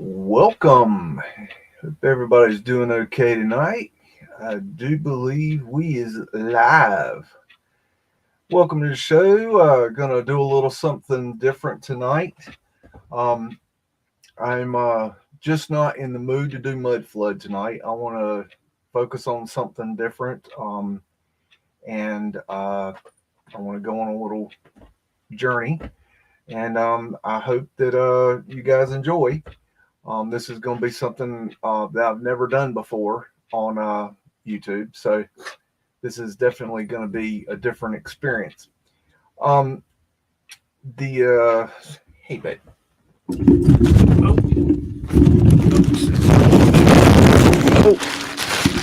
Welcome. Hope everybody's doing okay tonight. I do believe we is live. Welcome to the show. Gonna do a little something different tonight. Um, I'm just not in the mood to do mud flood tonight. I want to focus on something different. And I want to go on a little journey. And I hope that you guys enjoy. This is going to be something that I've never done before on YouTube. So this is definitely going to be a different experience. Um, hey, babe. Oh,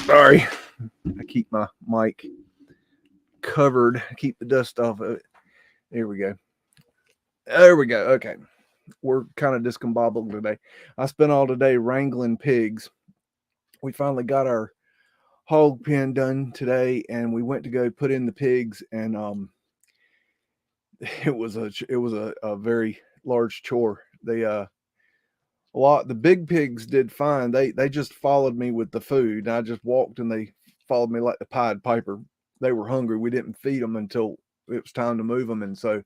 sorry. I keep my mic covered, keep the dust off of it. There we go. There we go. Okay. We're kind of discombobulated today. I spent all today wrangling pigs. We finally got our hog pen done today, and we went to go put in the pigs, and it was a very large chore. The big pigs did fine. They just followed me with the food. I just walked, and they followed me like the Pied Piper. They were hungry. We didn't feed them until it was time to move them, and so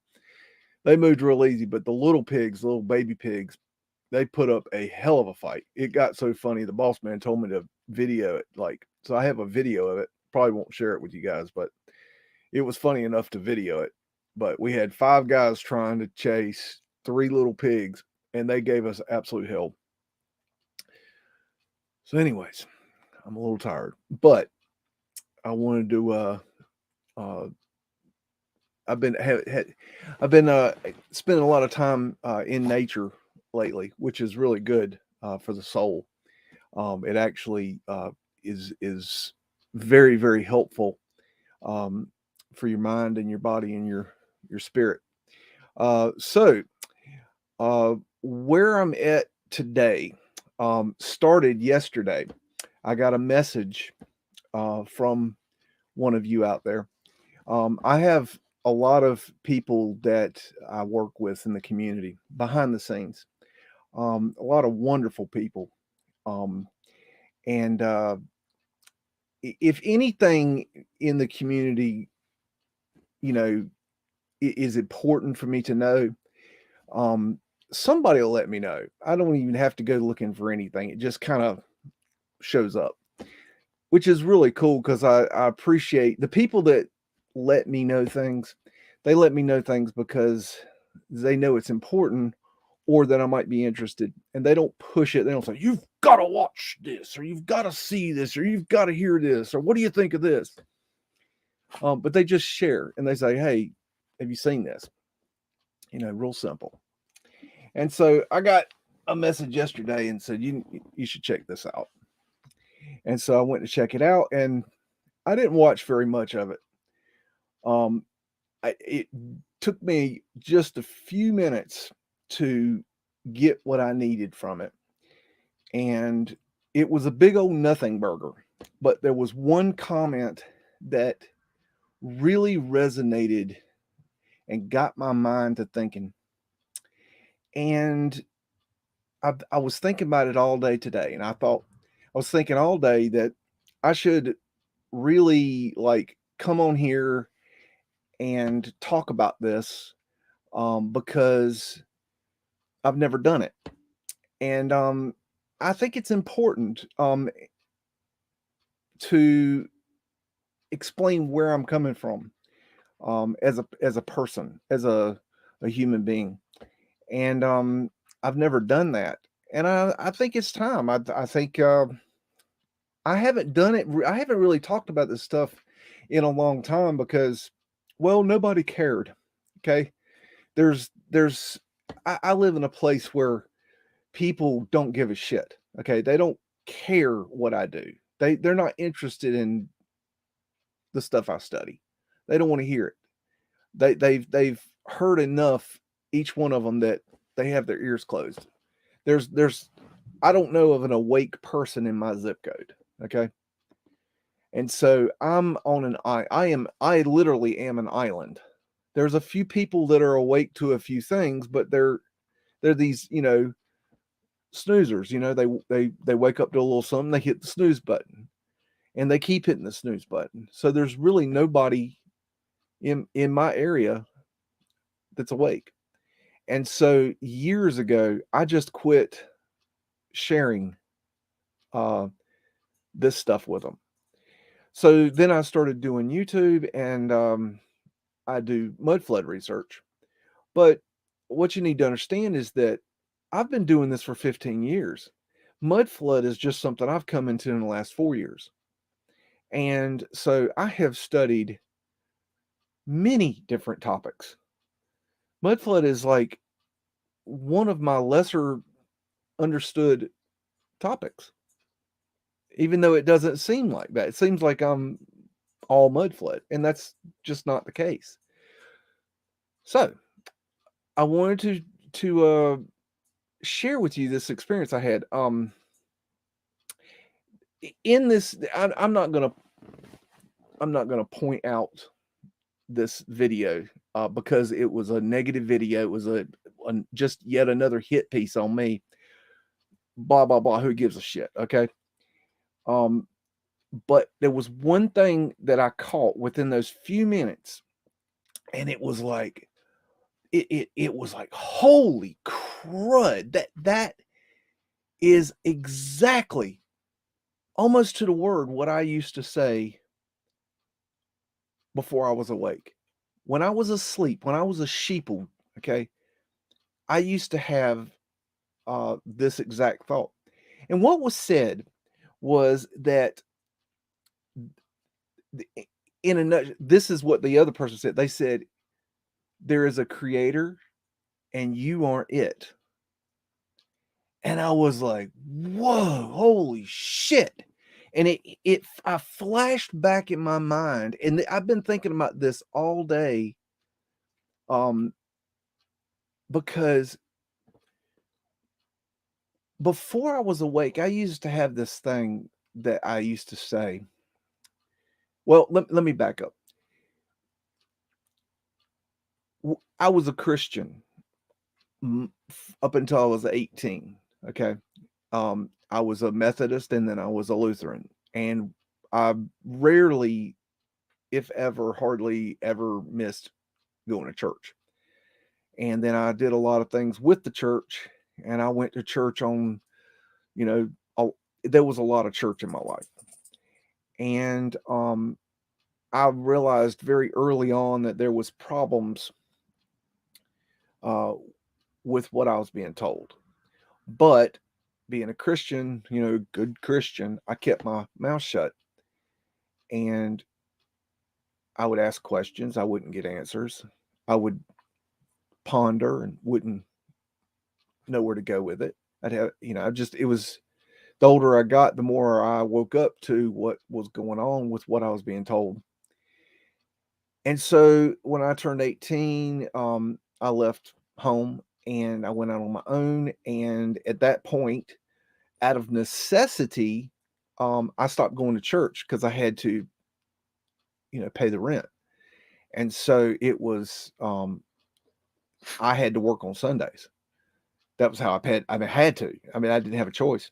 they moved real easy. But the little pigs, the little baby pigs, they put up a hell of a fight. It got so funny. The boss man told me to video it, so I have a video of it. Probably won't share it with you guys, but it was funny enough to video it. But we had 5 guys trying to chase 3 little pigs, and they gave us absolute hell. So, anyways, I'm a little tired, but I wanted to. I've been spending a lot of time in nature lately, which is really good for the soul. It actually is very, very helpful for your mind and your body and your spirit. So where I'm at today started yesterday. I got a message from one of you out there. I have a lot of people that I work with in the community behind the scenes. A lot of wonderful people. And if anything in the community, is important for me to know, somebody will let me know. I don't even have to go looking for anything. It just kind of shows up, which is really cool because I appreciate the people that let me know things. They let me know things because they know it's important or that I might be interested, and they don't push it. They don't say, "You've got to watch this," or "You've got to see this," or "You've got to hear this," or "What do you think of this?" But they just share and they say, "Hey, have you seen this?" Real simple. And so I got a message yesterday and said, you should check this out. And so I went to check it out, and I didn't watch very much of it. It took me just a few minutes to get what I needed from it. And it was a big old nothing burger. But there was one comment that really resonated and got my mind to thinking. And I was thinking about it all day today. And I was thinking all day that I should really come on here and talk about this because I've never done it. And I think it's important to explain where I'm coming from as a person, as a human being. And I've never done that. And I think it's time. I think I haven't done it. I haven't really talked about this stuff in a long time because, well, nobody cared. Okay. I live in a place where people don't give a shit. Okay. They don't care what I do. They're not interested in the stuff I study. They don't want to hear it. They've heard enough, each one of them, that they have their ears closed. There's I don't know of an awake person in my zip code. Okay. And so I'm on I literally am an island. There's a few people that are awake to a few things, but they're these, snoozers. They wake up to a little something, they hit the snooze button, and they keep hitting the snooze button. So there's really nobody in my area that's awake. And so years ago, I just quit sharing this stuff with them. So then I started doing YouTube, and I do mud flood research. But what you need to understand is that I've been doing this for 15 years. Mud flood is just something I've come into in the last 4 years. And so I have studied many different topics. Mud flood is like one of my lesser understood topics, even though it doesn't seem like that. It seems like I'm all mud flood, and that's just not the case. So I wanted to share with you this experience I had. In this, I'm not gonna point out this video because it was a negative video. It was a just yet another hit piece on me. Blah blah blah. Who gives a shit? Okay. But there was one thing that I caught within those few minutes, and it was like it was like, holy crud, that is exactly, almost to the word, what I used to say before I was awake. When I was asleep, when I was a sheeple, okay, I used to have this exact thought. And what was said was that in a nutshell, this is what the other person said. They said, there is a creator and you aren't it. And I was like, whoa, holy shit. And I flashed back in my mind, and I've been thinking about this all day, because before I was awake, I used to have this thing that I used to say. Well, let me back up. I was a Christian up until I was 18. Okay. I was a Methodist, and then I was a Lutheran. And I rarely, if ever, hardly ever missed going to church. And then I did a lot of things with the church, and I went to church on, there was a lot of church in my life. And I realized very early on that there was problems with what I was being told. But being a Christian, good Christian, I kept my mouth shut. And I would ask questions. I wouldn't get answers. I would ponder and wouldn't know where to go with it. I'd have, it was, the older I got, the more I woke up to what was going on with what I was being told. And so when I turned 18, I left home and I went out on my own. And at that point, out of necessity, I stopped going to church because I had to, pay the rent. And so it was, I had to work on Sundays. That was how I had to. I mean, I didn't have a choice.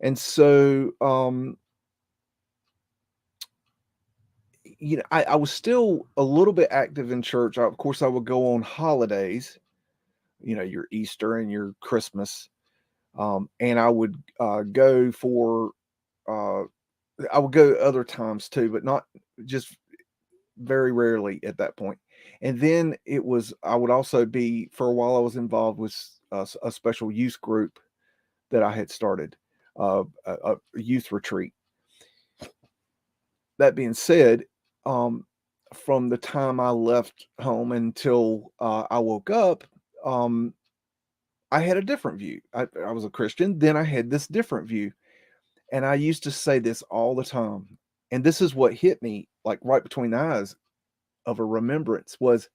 And so, I was still a little bit active in church. Of course, I would go on holidays, your Easter and your Christmas. And I would go for, I would go other times too, but not just very rarely at that point. And then I would also be, for a while, I was involved with a special youth group that I had started, a youth retreat. That being said, from the time I left home until I woke up, I had a different view. I was a Christian, then I had this different view. And I used to say this all the time. And this is what hit me like right between the eyes of a remembrance was,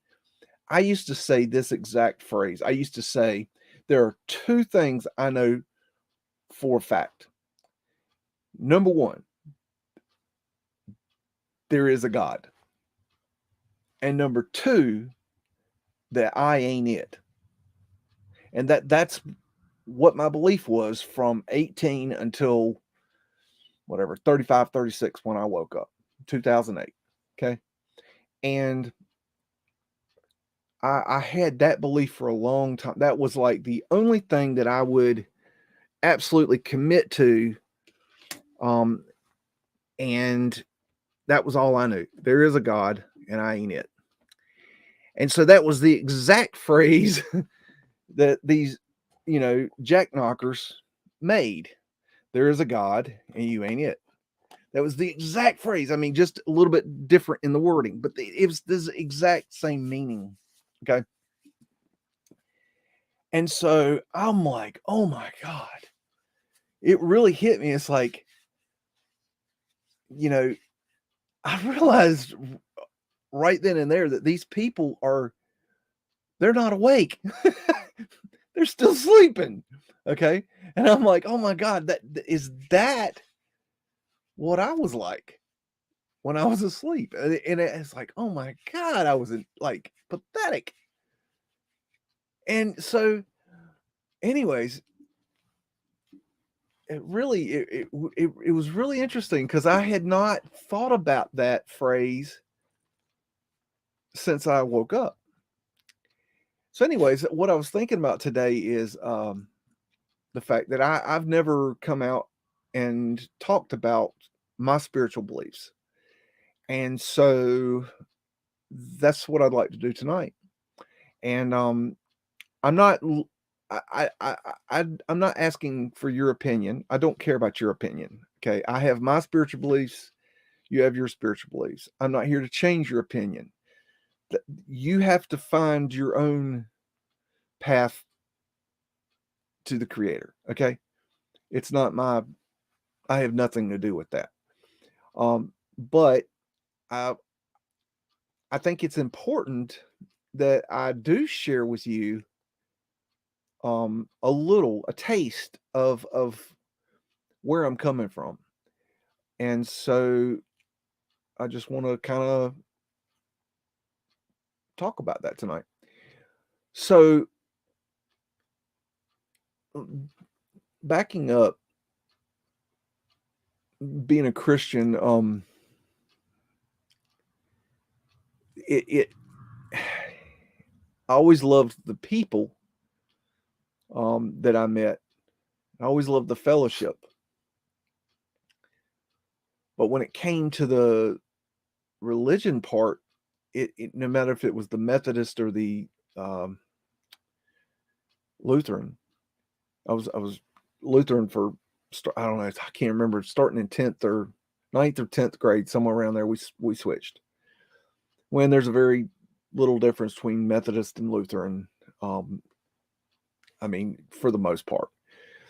I used to say this exact phrase. I used to say, there are two things I know for a fact. Number one, there is a God. And number two, that I ain't it. And that's what my belief was from 18 until whatever, 35, 36 when I woke up, 2008. Okay. And I had that belief for a long time. That was like the only thing that I would absolutely commit to. And that was all I knew. There is a God and I ain't it. And so that was the exact phrase that these, jack knockers made. There is a God and you ain't it. That was the exact phrase. I mean, just a little bit different in the wording, but it was this exact same meaning. Okay. And so I'm like, oh my God. It really hit me. It's like, I realized right then and there that these people they're not awake. They're still sleeping. Okay. And I'm like, oh my God, that what I was like when I was asleep? And it's like, oh my God, I was like pathetic. And so, anyways, it was really interesting because I had not thought about that phrase since I woke up. So, anyways, what I was thinking about today is the fact that I've never come out and talked about my spiritual beliefs. And so that's what I'd like to do tonight. And I'm not I'm not asking for your opinion. I don't care about your opinion. Okay. I have my spiritual beliefs. You have your spiritual beliefs. I'm not here to change your opinion. You have to find your own path to the creator. Okay. It's not I have nothing to do with that. But I think it's important that I do share with you a taste of where I'm coming from. And so I just want to kind of talk about that tonight. So backing up, being a Christian, it I always loved the people that I met. I always loved the fellowship. But when it came to the religion part, it no matter if it was the Methodist or the Lutheran, I was Lutheran for I don't know, I can't remember, starting in 10th or 9th or 10th grade, somewhere around there. We switched. When there's a very little difference between Methodist and Lutheran, I mean, for the most part.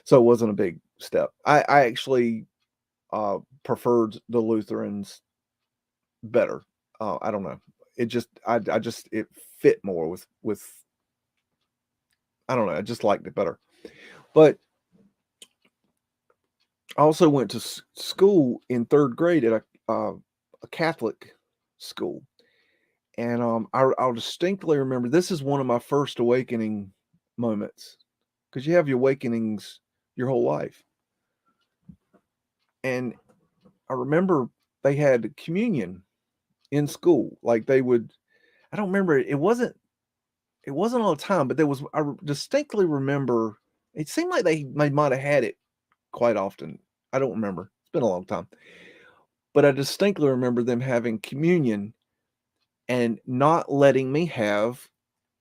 So it wasn't a big step. I actually preferred the Lutherans better. I don't know. It just it fit more with I don't know. I just liked it better. But I also went to school in 3rd grade at a Catholic school, and I'll distinctly remember this is one of my first awakening moments, because you have your awakenings your whole life, and I remember they had communion in school. Like they would, I don't remember, it wasn't all the time, but I distinctly remember it seemed like they might have had it quite often. I don't remember. It's been a long time. But I distinctly remember them having communion and not letting me have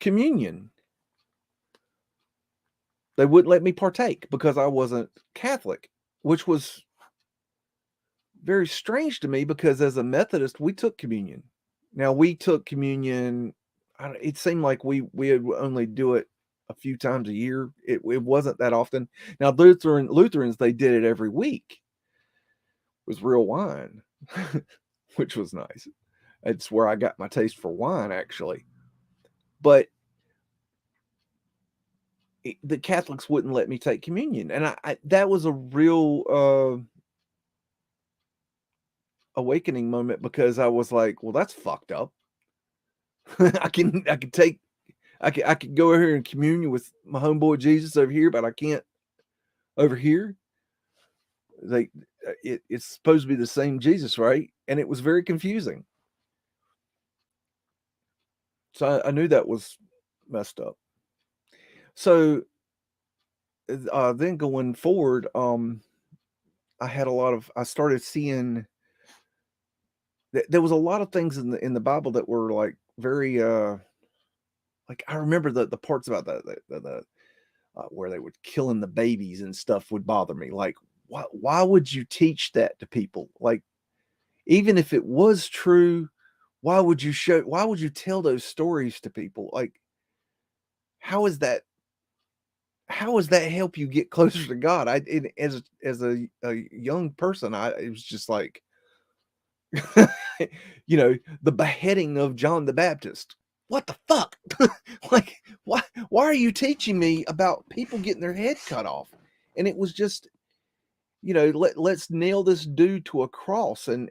communion. They wouldn't let me partake because I wasn't Catholic, which was very strange to me because as a Methodist, we took communion. Now we took communion. It seemed like we would only do it a few times a year. It wasn't that often. Now Lutherans, they did it every week. It was real wine, which was nice. It's where I got my taste for wine, actually. But the Catholics wouldn't let me take communion, and I that was a real awakening moment because I was like, well, that's fucked up. I can take I could go over here in communion with my homeboy Jesus over here, but I can't over here. It's supposed to be the same Jesus, right? And it was very confusing. So I knew that was messed up. So then going forward, I started seeing that there was a lot of things in the Bible that were like very like I remember the parts about the where they were killing the babies and stuff would bother me. Like, why would you teach that to people? Like, even if it was true, why would you tell those stories to people? Like, how is that help you get closer to God? As a young person, it was just like, the beheading of John the Baptist. What the fuck? Like, why are you teaching me about people getting their head cut off? And it was just, let's nail this dude to a cross, and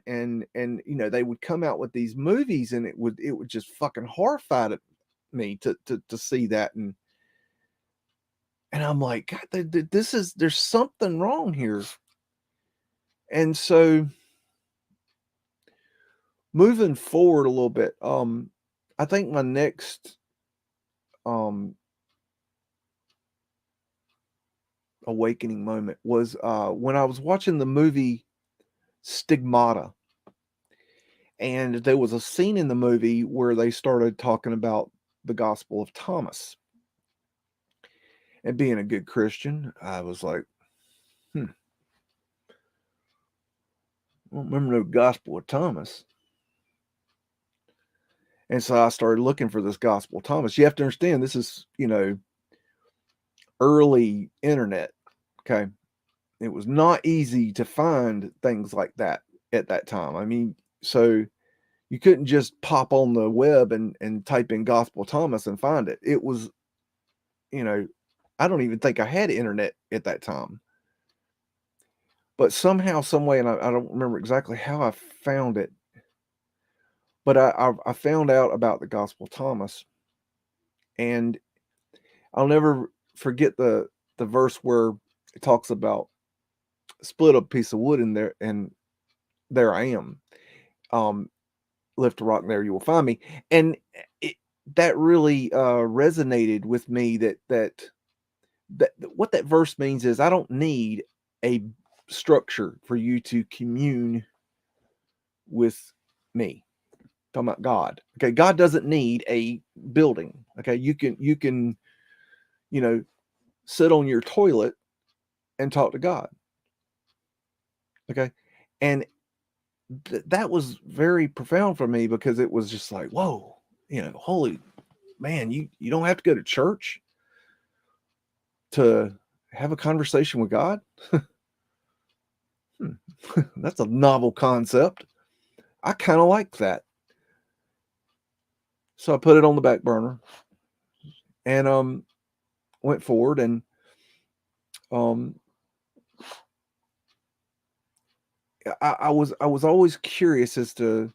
they would come out with these movies, and it would just fucking horrify me to see that, and I'm like, God, there's something wrong here. And so moving forward a little bit, I think my next awakening moment was when I was watching the movie Stigmata. And there was a scene in the movie where they started talking about the Gospel of Thomas. And being a good Christian, I was like, I don't remember no Gospel of Thomas. And so I started looking for this Gospel of Thomas. You have to understand, this is, early internet. Okay. It was not easy to find things like that at that time. I mean, so you couldn't just pop on the web and type in Gospel of Thomas and find it. It was, I don't even think I had internet at that time. But somehow, some way, and I don't remember exactly how I found it, but I found out about the Gospel of Thomas, and I'll never forget the verse where it talks about split a piece of wood in there, and there I am. Lift a rock, and there you will find me. And that really resonated with me. That what that verse means is I don't need a structure for you to commune with me. Talking about God. Okay, God doesn't need a building. Okay, you can sit on your toilet and talk to God. Okay, and that was very profound for me, because it was just like, whoa, holy man, you don't have to go to church to have a conversation with God. That's a novel concept. I kind of like that. So I put it on the back burner and went forward, and I was always curious as to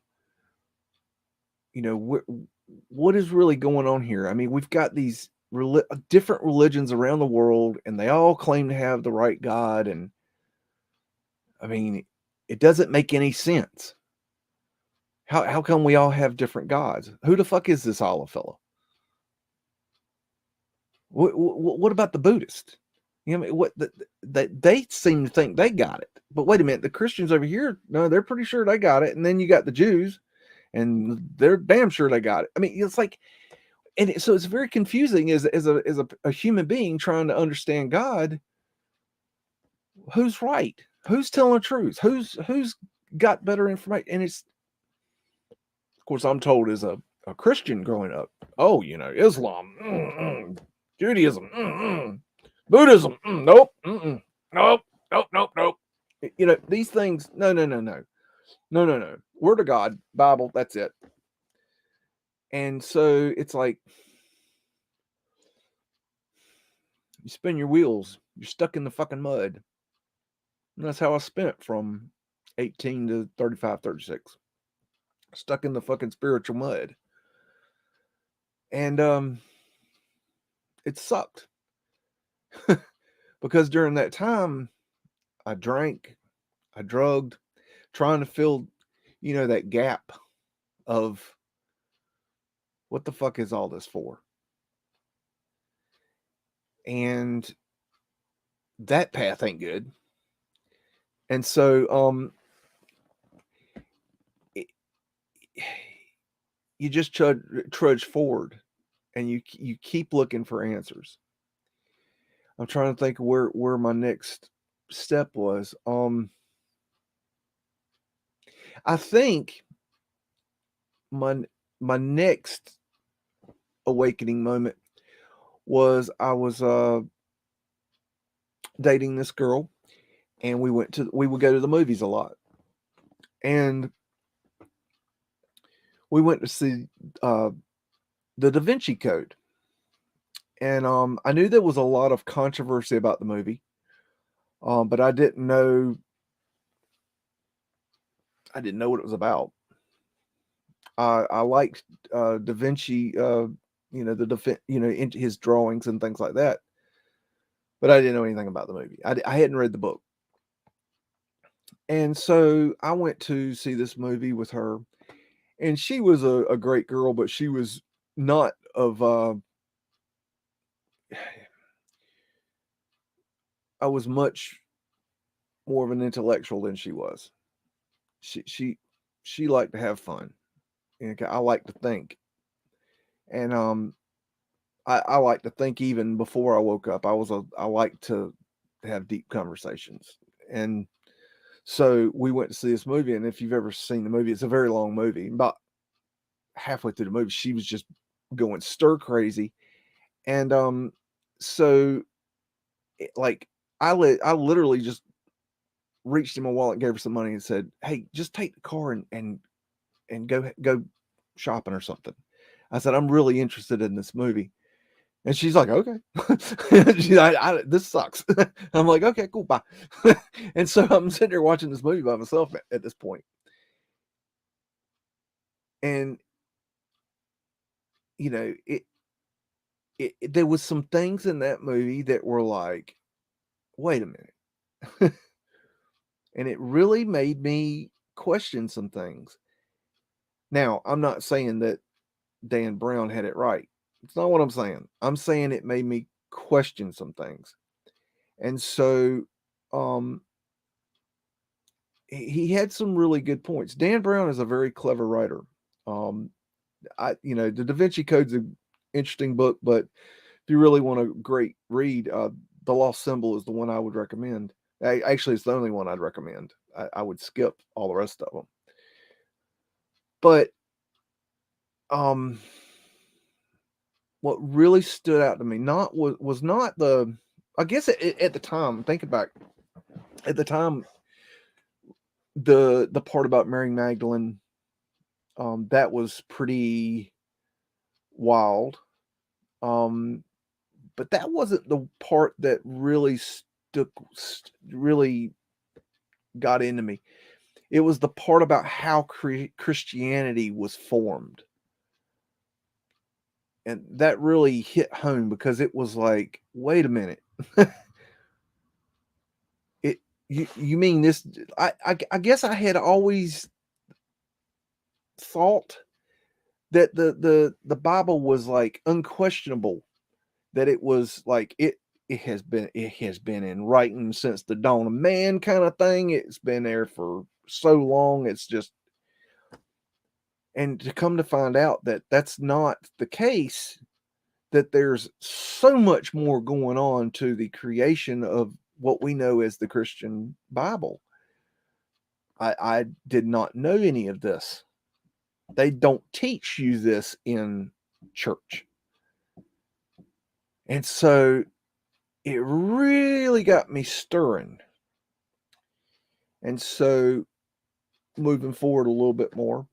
what is really going on here. I mean, we've got these different religions around the world, and they all claim to have the right God, and I mean, it doesn't make any sense. How come we all have different gods? Who the fuck is this Allah fella? What about the Buddhist? What they seem to think they got it, but wait a minute, the Christians over here, no, they're pretty sure they got it, and then you got the Jews, and they're damn sure they got it. I mean, it's like, and so it's very confusing as a human being trying to understand God. Who's right? Who's telling the truth? Who's got better information? And it's, of course, I'm told as a Christian growing up, oh, Islam, Judaism, Buddhism, nope, nope, nope, nope, nope. These things, no. Word of God, Bible, that's it. And so it's like, you spin your wheels, you're stuck in the fucking mud. And that's how I spent from 18 to 35, 36. Stuck in the fucking spiritual mud. And it sucked. Because during that time, I drank, I drugged, trying to fill, that gap of what the fuck is all this for? And that path ain't good. And so, it, you just trudge forward, and you keep looking for answers. I'm trying to think where my next step was. I think my next awakening moment was I was dating this girl, and we would go to the movies a lot, and we went to see the Da Vinci Code, and I knew there was a lot of controversy about the movie, but I didn't know what it was about. I liked Da Vinci, his drawings and things like that, but I didn't know anything about the movie. I hadn't read the book. And so I went to see this movie with her, and she was a great girl, but she was not of, I was much more of an intellectual than she was. She liked to have fun, and I like to think. And I like to think even before I woke up. I like to have deep conversations. And so we went to see this movie, and if you've ever seen the movie, it's a very long movie. About halfway through the movie, she was just going stir crazy. And so like I literally just reached in my wallet, gave her some money, and said, "Hey, just take the car and go shopping or something." I said, "I'm really interested in this movie." And she's like, "Okay." This sucks. I'm like, "Okay, cool, bye." And so I'm sitting there watching this movie by myself at this point. And there was some things in that movie that were like, wait a minute. And it really made me question some things. Now, I'm not saying that Dan Brown had it right. It's not what I'm saying. I'm saying it made me question some things. And so he had some really good points. Dan Brown is a very clever writer. The Da Vinci Code's an interesting book, but if you really want a great read, The Lost Symbol is the one I would recommend. Actually, it's the only one I'd recommend. I would skip all the rest of them. But what really stood out to me was not the, I guess at the time, thinking back, at the time, the part about Mary Magdalene, that was pretty wild. But that wasn't the part that really really got into me. It was the part about how Christianity was formed. And that really hit home, because it was like, wait a minute. You mean this? I guess I had always thought that the Bible was like unquestionable, that it was like it has been in writing since the dawn of man, kind of thing. It's been there for so long. It's just, and to come to find out that that's not the case, that there's so much more going on to the creation of what we know as the Christian Bible. I did not know any of this. They don't teach you this in church. And so it really got me stirring. And so moving forward a little bit more,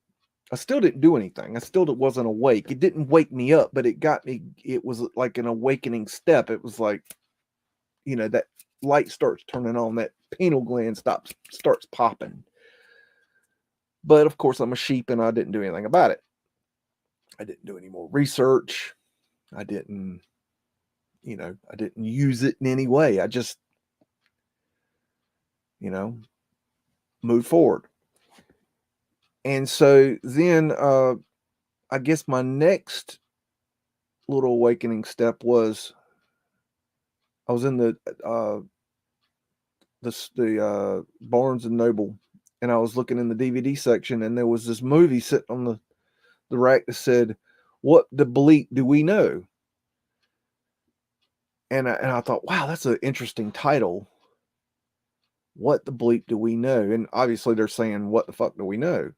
I still didn't do anything. I still wasn't awake. It didn't wake me up, but it got me. It was like an awakening step. It was like, that light starts turning on, that pineal gland starts popping. But of course, I'm a sheep, and I didn't do anything about it. I didn't do any more research. I didn't I didn't use it in any way. I just, moved forward. And so then I guess my next little awakening step was I was in the Barnes and Noble, and I was looking in the DVD section, and there was this movie sitting on the rack that said, "What the bleep do we know?" And I thought, wow, that's an interesting title. What the bleep do we know? And obviously they're saying, what the fuck do we know?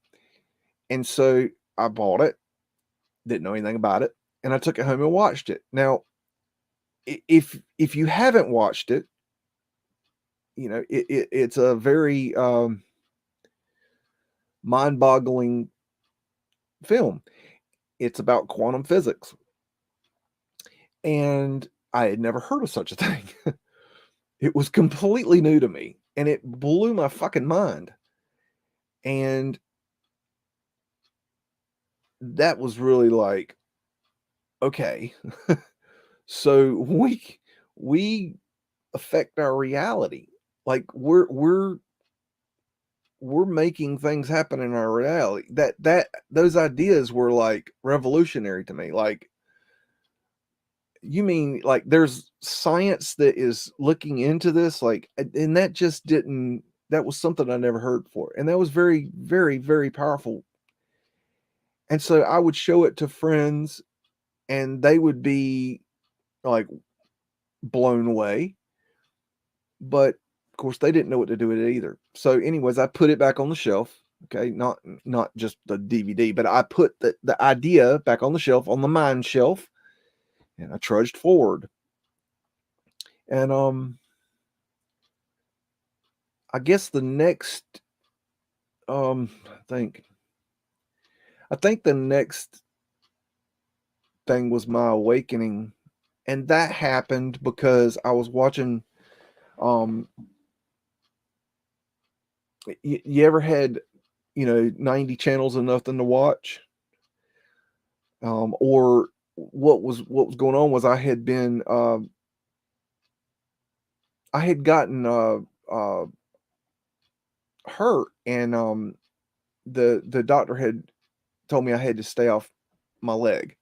And so I bought it, didn't know anything about it, and I took it home and watched it. Now, if you haven't watched it, it's a very mind-boggling film. It's about quantum physics, and I had never heard of such a thing. It was completely new to me, and it blew my fucking mind. And that was really like, okay, so we affect our reality. Like we're making things happen in our reality. That those ideas were like revolutionary to me. Like, you mean like there's science that is looking into this? Like, and that just didn't, that was something I never heard before. And that was very, very, very powerful. And so I would show it to friends, and they would be like blown away. But of course, they didn't know what to do with it either. So, anyways, I put it back on the shelf. Okay, not just the DVD, but I put the idea back on the shelf, on the mind shelf, and I trudged forward. And I guess the next I think the next thing was my awakening, and that happened because I was watching you ever had 90 channels and nothing to watch? Or what was going on was I had been I had gotten hurt, and the doctor had told me I had to stay off my leg.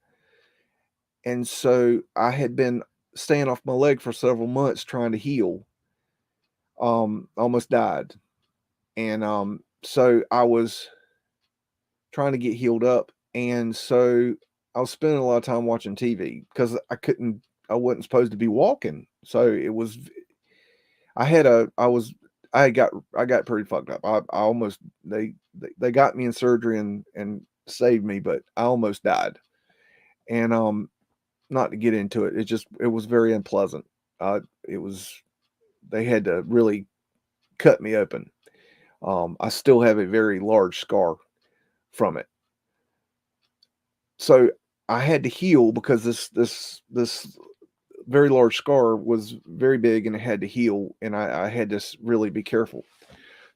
And so I had been staying off my leg for several months trying to heal. Almost died. And so I was trying to get healed up, and so I was spending a lot of time watching TV because I wasn't supposed to be walking. So it was I had a I got pretty fucked up. I almost they got me in surgery and saved me, but I almost died. And not to get into it, it was very unpleasant. It was They had to really cut me open. I still have a very large scar from it. So I had to heal because this very large scar was very big, and it had to heal, and I had to really be careful.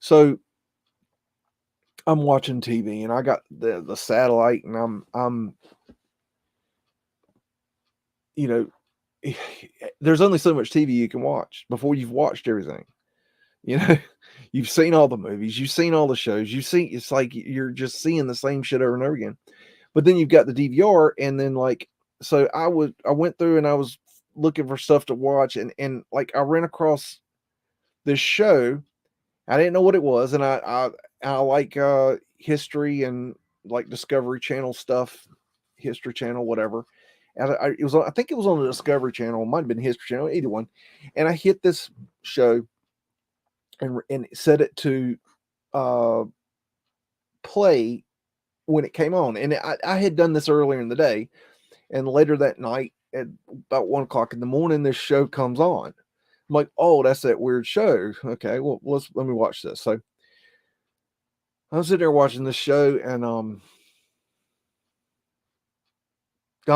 So I'm watching TV, and I got the satellite, and I'm you know there's only so much TV you can watch before you've watched everything. You know, you've seen all the movies, you've seen all the shows, it's like you're just seeing the same shit over and over again. But then you've got the DVR, and then so I went through and I was looking for stuff to watch, and like I ran across this show. I didn't know what it was, and I like history and like Discovery Channel stuff, History Channel, whatever. And I think it was on the Discovery Channel, it might have been History Channel, either one. And I hit this show and set it to play when it came on. And I had done this earlier in the day, and later that night at about 1 o'clock in the morning, this show comes on. I'm like, oh, that's that weird show. Okay, well, let me watch this. So I was sitting there watching this show, and I'm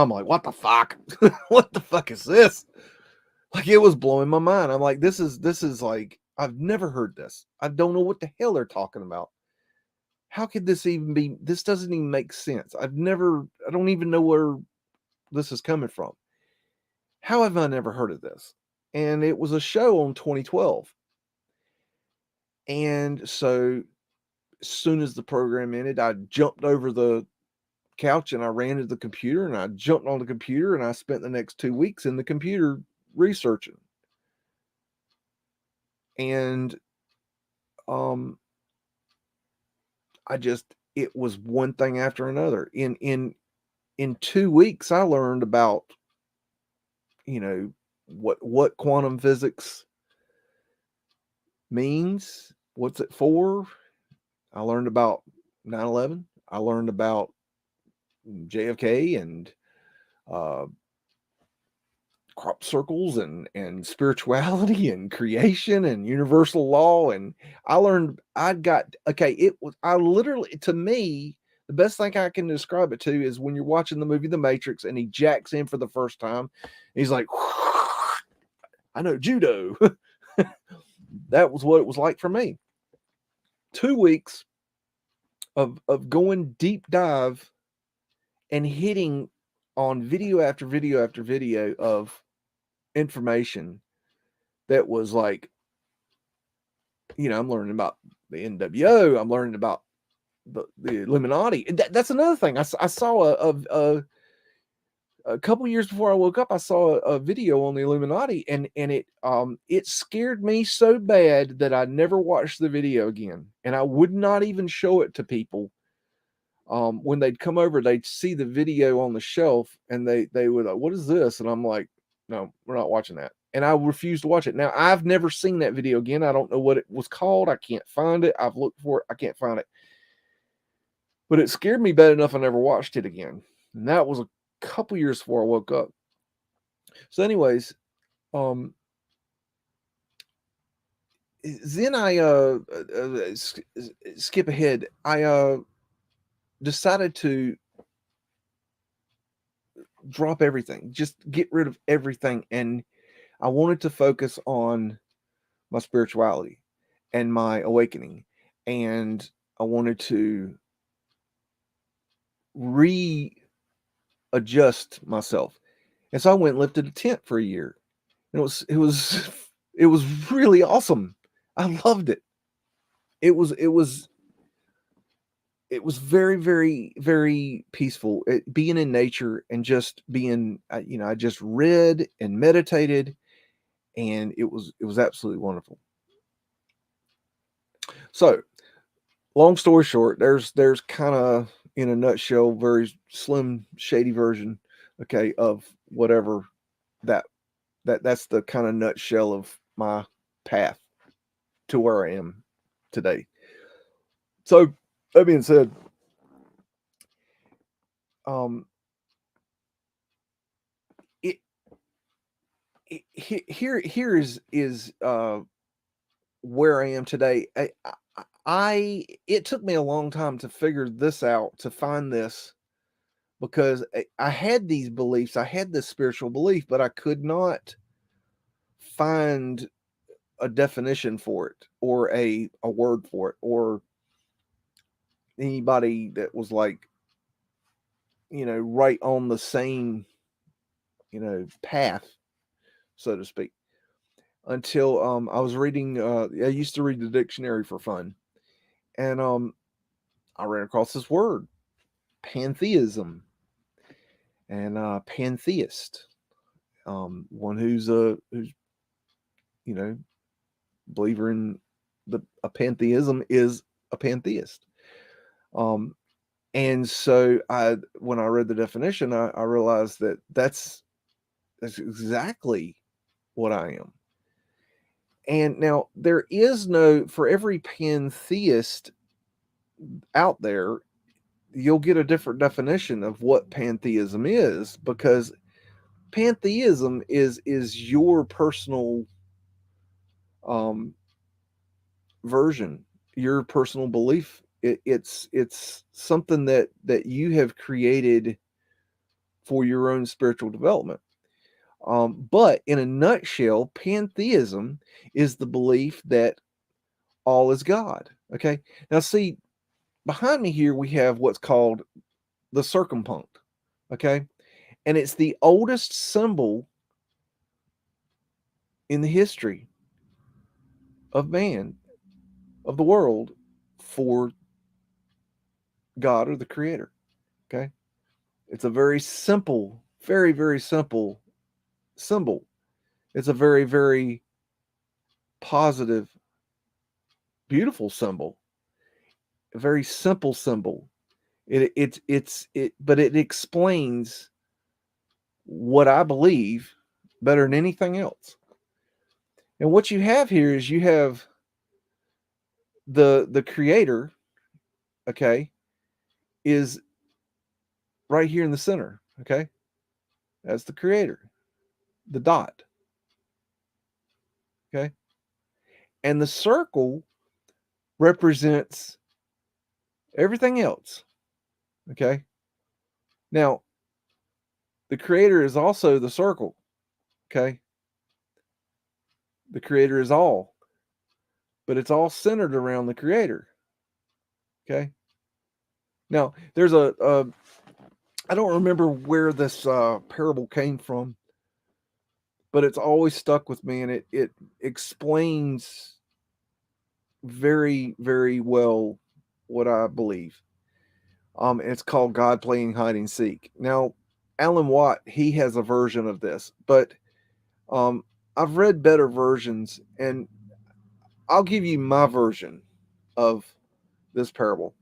like, what the fuck? What the fuck is this? Like, it was blowing my mind. I'm like, this is like, I've never heard this. I don't know what the hell they're talking about. How could this even be? This doesn't even make sense. I don't even know where this is coming from. How have I never heard of this? And it was a show on 2012. And so as soon as the program ended, I jumped over the couch and I ran to the computer and I jumped on the computer and I spent the next 2 weeks in the computer researching. And it was one thing after another. In 2 weeks, I learned about, what quantum physics means, what's it for. I learned about 9/11. I learned about JFK and crop circles and spirituality and creation and universal law. And I literally, to me, the best thing I can describe it to is when you're watching the movie The Matrix and he jacks in for the first time. He's like, I know judo. That was what it was like for me. 2 weeks of going deep dive and hitting on video after video after video of information that was like, I'm learning about the NWO. I'm learning about the Illuminati. That's another thing. I saw a couple years before I woke up, I saw a video on the Illuminati, and it scared me so bad that I never watched the video again, and I would not even show it to people. When they'd come over, they'd see the video on the shelf, and they would like, "What is this?" And I'm like, "No, we're not watching that." And I refused to watch it. Now I've never seen that video again. I don't know what it was called. I can't find it. I've looked for it. I can't find it. But it scared me bad enough I never watched it again. And that was a couple years before I woke up. So, anyways, then I skip ahead. I decided to drop everything, just get rid of everything, and I wanted to focus on my spirituality and my awakening, and I wanted to readjust myself. And so I went and lifted a tent for a year. And it was really awesome. I loved it. It was very, very, very peaceful. Being in nature and just being, I just read and meditated, and it was absolutely wonderful. So, long story short, there's kind of, in a nutshell, very slim, shady version, okay, of whatever that's the kind of nutshell of my path to where I am today. So, that being said, here is where I am today. It took me a long time to figure this out, to find this, because I had these beliefs, I had this spiritual belief, but I could not find a definition for it, or a word for it, or anybody that was like, right on the same, path, so to speak. Until I was reading, I used to read the dictionary for fun, and I ran across this word, pantheism, and pantheist, one who's believer in a pantheism is a pantheist. And so when I read the definition, I realized that that's exactly what I am. And now there is for every pantheist out there, you'll get a different definition of what pantheism is, because pantheism is your personal version, your personal belief. It's something that you have created for your own spiritual development. But in a nutshell, pantheism is the belief that all is God. Okay. Now, see, behind me here, we have what's called the circumpunct. Okay. And it's the oldest symbol in the history of man, of the world, for God or the Creator. Okay? It's a very simple, very, very simple symbol. It's a very, very positive, beautiful symbol. A very simple symbol. But it explains what I believe better than anything else. And what you have here is you have the Creator, okay, is right here in the center, okay? That's the Creator, the dot, okay? And the circle represents everything else, okay? Now, the Creator is also the circle, okay? The Creator is all, but it's all centered around the Creator, okay? Now, there's I don't remember where this parable came from, but it's always stuck with me, and it explains very, very well what I believe. It's called God Playing Hide and Seek. Now, Alan Watt, he has a version of this, but I've read better versions, and I'll give you my version of this parable.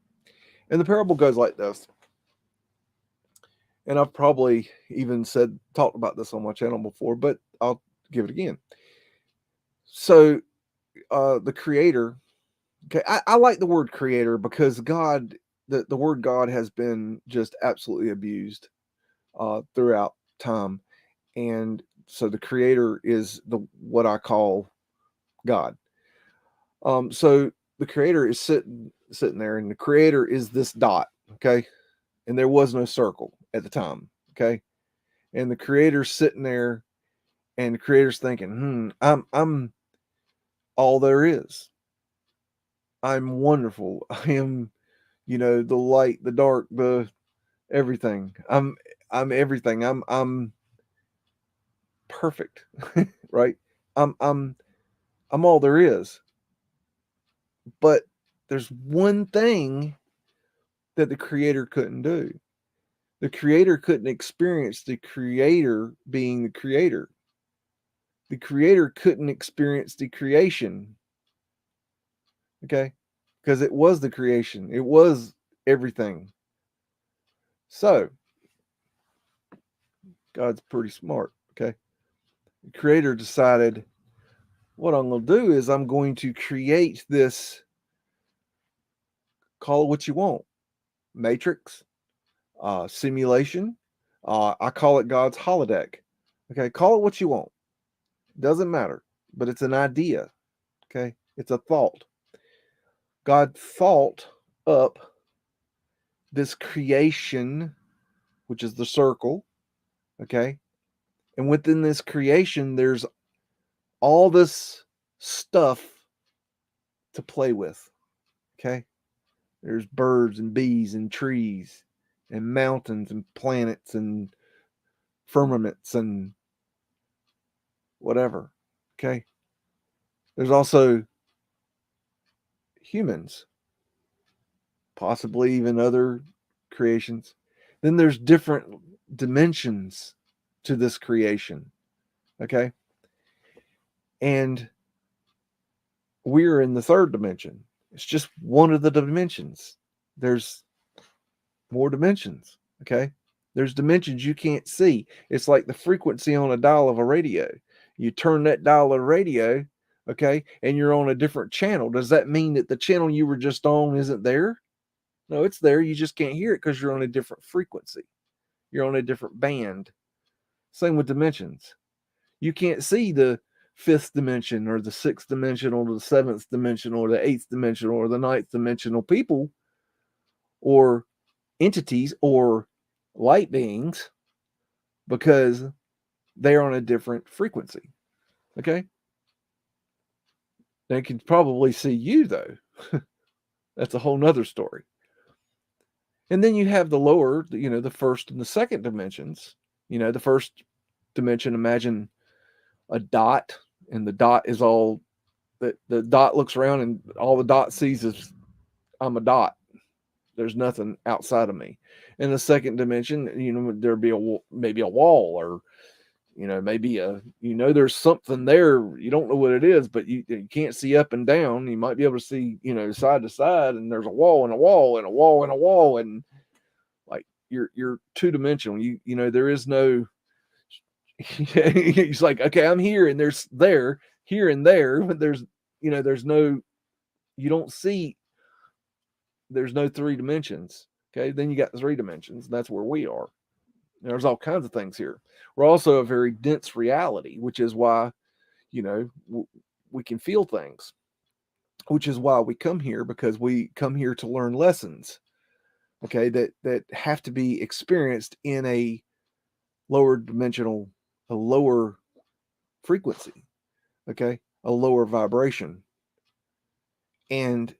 And the parable goes like this. And I've probably even talked about this on my channel before, but I'll give it again. So the Creator, okay, I like the word Creator because God, the word God has been just absolutely abused throughout time. And so the Creator is what I call God. So the Creator is sitting there, and the Creator is this dot, okay? And there was no circle at the time, okay? And the Creator's sitting there, and the Creator's thinking, I'm all there is. I'm wonderful. I am, the light, the dark, the everything. I'm everything. I'm perfect, right? I'm all there is. But there's one thing that the Creator couldn't do. The Creator couldn't experience the Creator being the Creator. The Creator couldn't experience the creation. Okay? Because it was the creation. It was everything. So, God's pretty smart. Okay? The Creator decided, what I'm going to do is I'm going to create this, call it what you want, matrix, simulation. I call it God's holodeck. Okay? Call it what you want. Doesn't matter. But it's an idea. Okay? It's a thought. God thought up this creation, which is the circle, okay? And within this creation, there's all this stuff to play with, okay? There's birds and bees and trees and mountains and planets and firmaments and whatever, okay? There's also humans, possibly even other creations. Then there's different dimensions to this creation, okay? And we're in the third dimension. It's just one of the dimensions. There's more dimensions, okay? There's dimensions you can't see. It's like the frequency on a dial of a radio. You turn that dial of radio, okay, and you're on a different channel. Does that mean that the channel you were just on isn't there? No, it's there. You just can't hear it because you're on a different frequency. You're on a different band. Same with dimensions. You can't see the fifth dimension or the sixth dimension or the seventh dimension or the eighth dimension or the ninth dimensional people or entities or light beings because they're on a different frequency. Okay? They can probably see you though. That's a whole nother story. And then you have the lower, the first and the second dimensions. The first dimension, imagine a dot and the dot is all that the dot looks around and all the dot sees is I'm a dot. There's nothing outside of me. In the second dimension, there'd be maybe a wall, or maybe there's something there. You don't know what it is, but you can't see up and down. You might be able to see, side to side, and there's a wall and a wall and a wall and a wall, and like you're two dimensional. There is no. It's like, okay, I'm here, and there's there, here and there, but there's no. You don't see. There's no three dimensions. Okay, then you got three dimensions. And that's where we are. There's all kinds of things here. We're also a very dense reality, which is why, we can feel things, which is why we come here, because we come here to learn lessons, okay, that have to be experienced in a lower frequency, okay, a lower vibration. And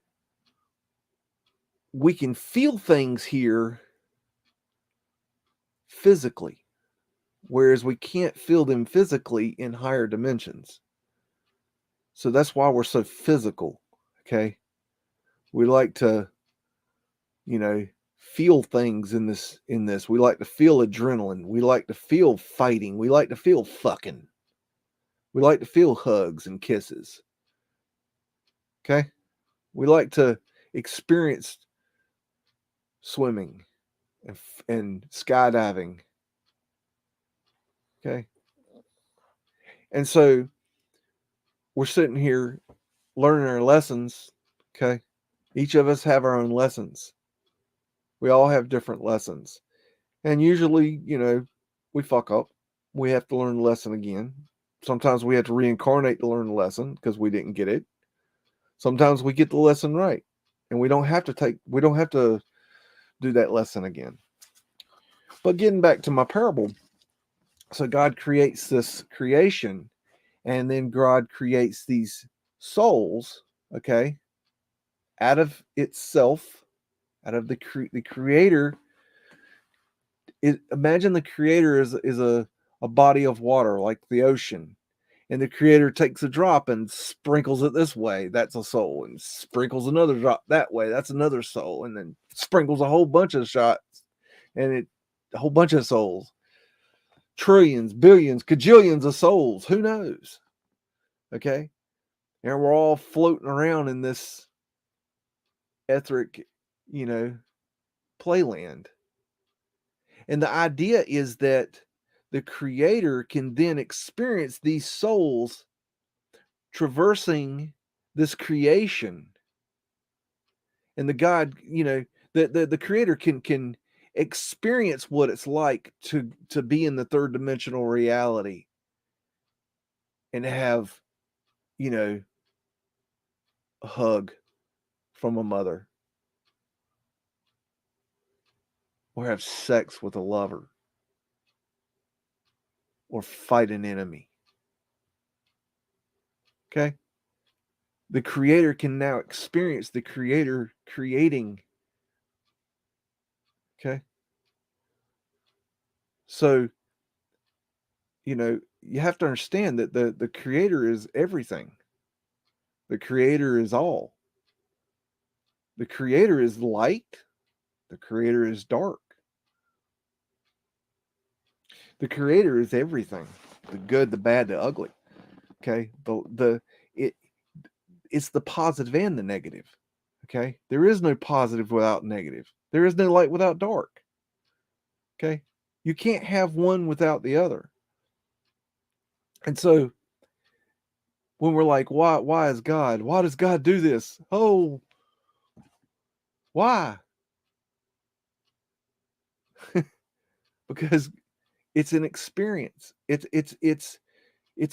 we can feel things here physically, whereas we can't feel them physically in higher dimensions. So that's why we're so physical, okay? We like to, feel things in this. We like to feel adrenaline. We like to feel fighting. We like to feel fucking. We like to feel hugs and kisses. Okay? We like to experience swimming and skydiving. Okay? And so we're sitting here learning our lessons. Okay? Each of us have our own lessons. We all have different lessons. And usually, we fuck up. We have to learn the lesson again. Sometimes we have to reincarnate to learn the lesson because we didn't get it. Sometimes we get the lesson right, and we don't have to do that lesson again. But getting back to my parable, so God creates this creation, and then God creates these souls, okay, out of itself, out of the creator. Imagine the creator is a body of water like the ocean, and the creator takes a drop and sprinkles it this way, that's a soul, and sprinkles another drop that way, that's another soul, and then sprinkles a whole bunch of shots, and a whole bunch of souls, trillions, billions, cajillions of souls, who knows, okay? And we're all floating around in this etheric, playland. And the idea is that the creator can then experience these souls traversing this creation. And the God, the creator can experience what it's like to be in the third dimensional reality and have, a hug from a mother, or have sex with a lover, or fight an enemy. Okay? The creator can now experience the creator creating. Okay? So, you have to understand that the creator is everything. The creator is all. The creator is light. The creator is dark. The creator is everything. The good, the bad, the ugly. Okay? It's the positive and the negative. Okay? There is no positive without negative. There is no light without dark. Okay? You can't have one without the other. And so when we're like, why is God? Why does God do this? Oh, why? Because it's an experience. It's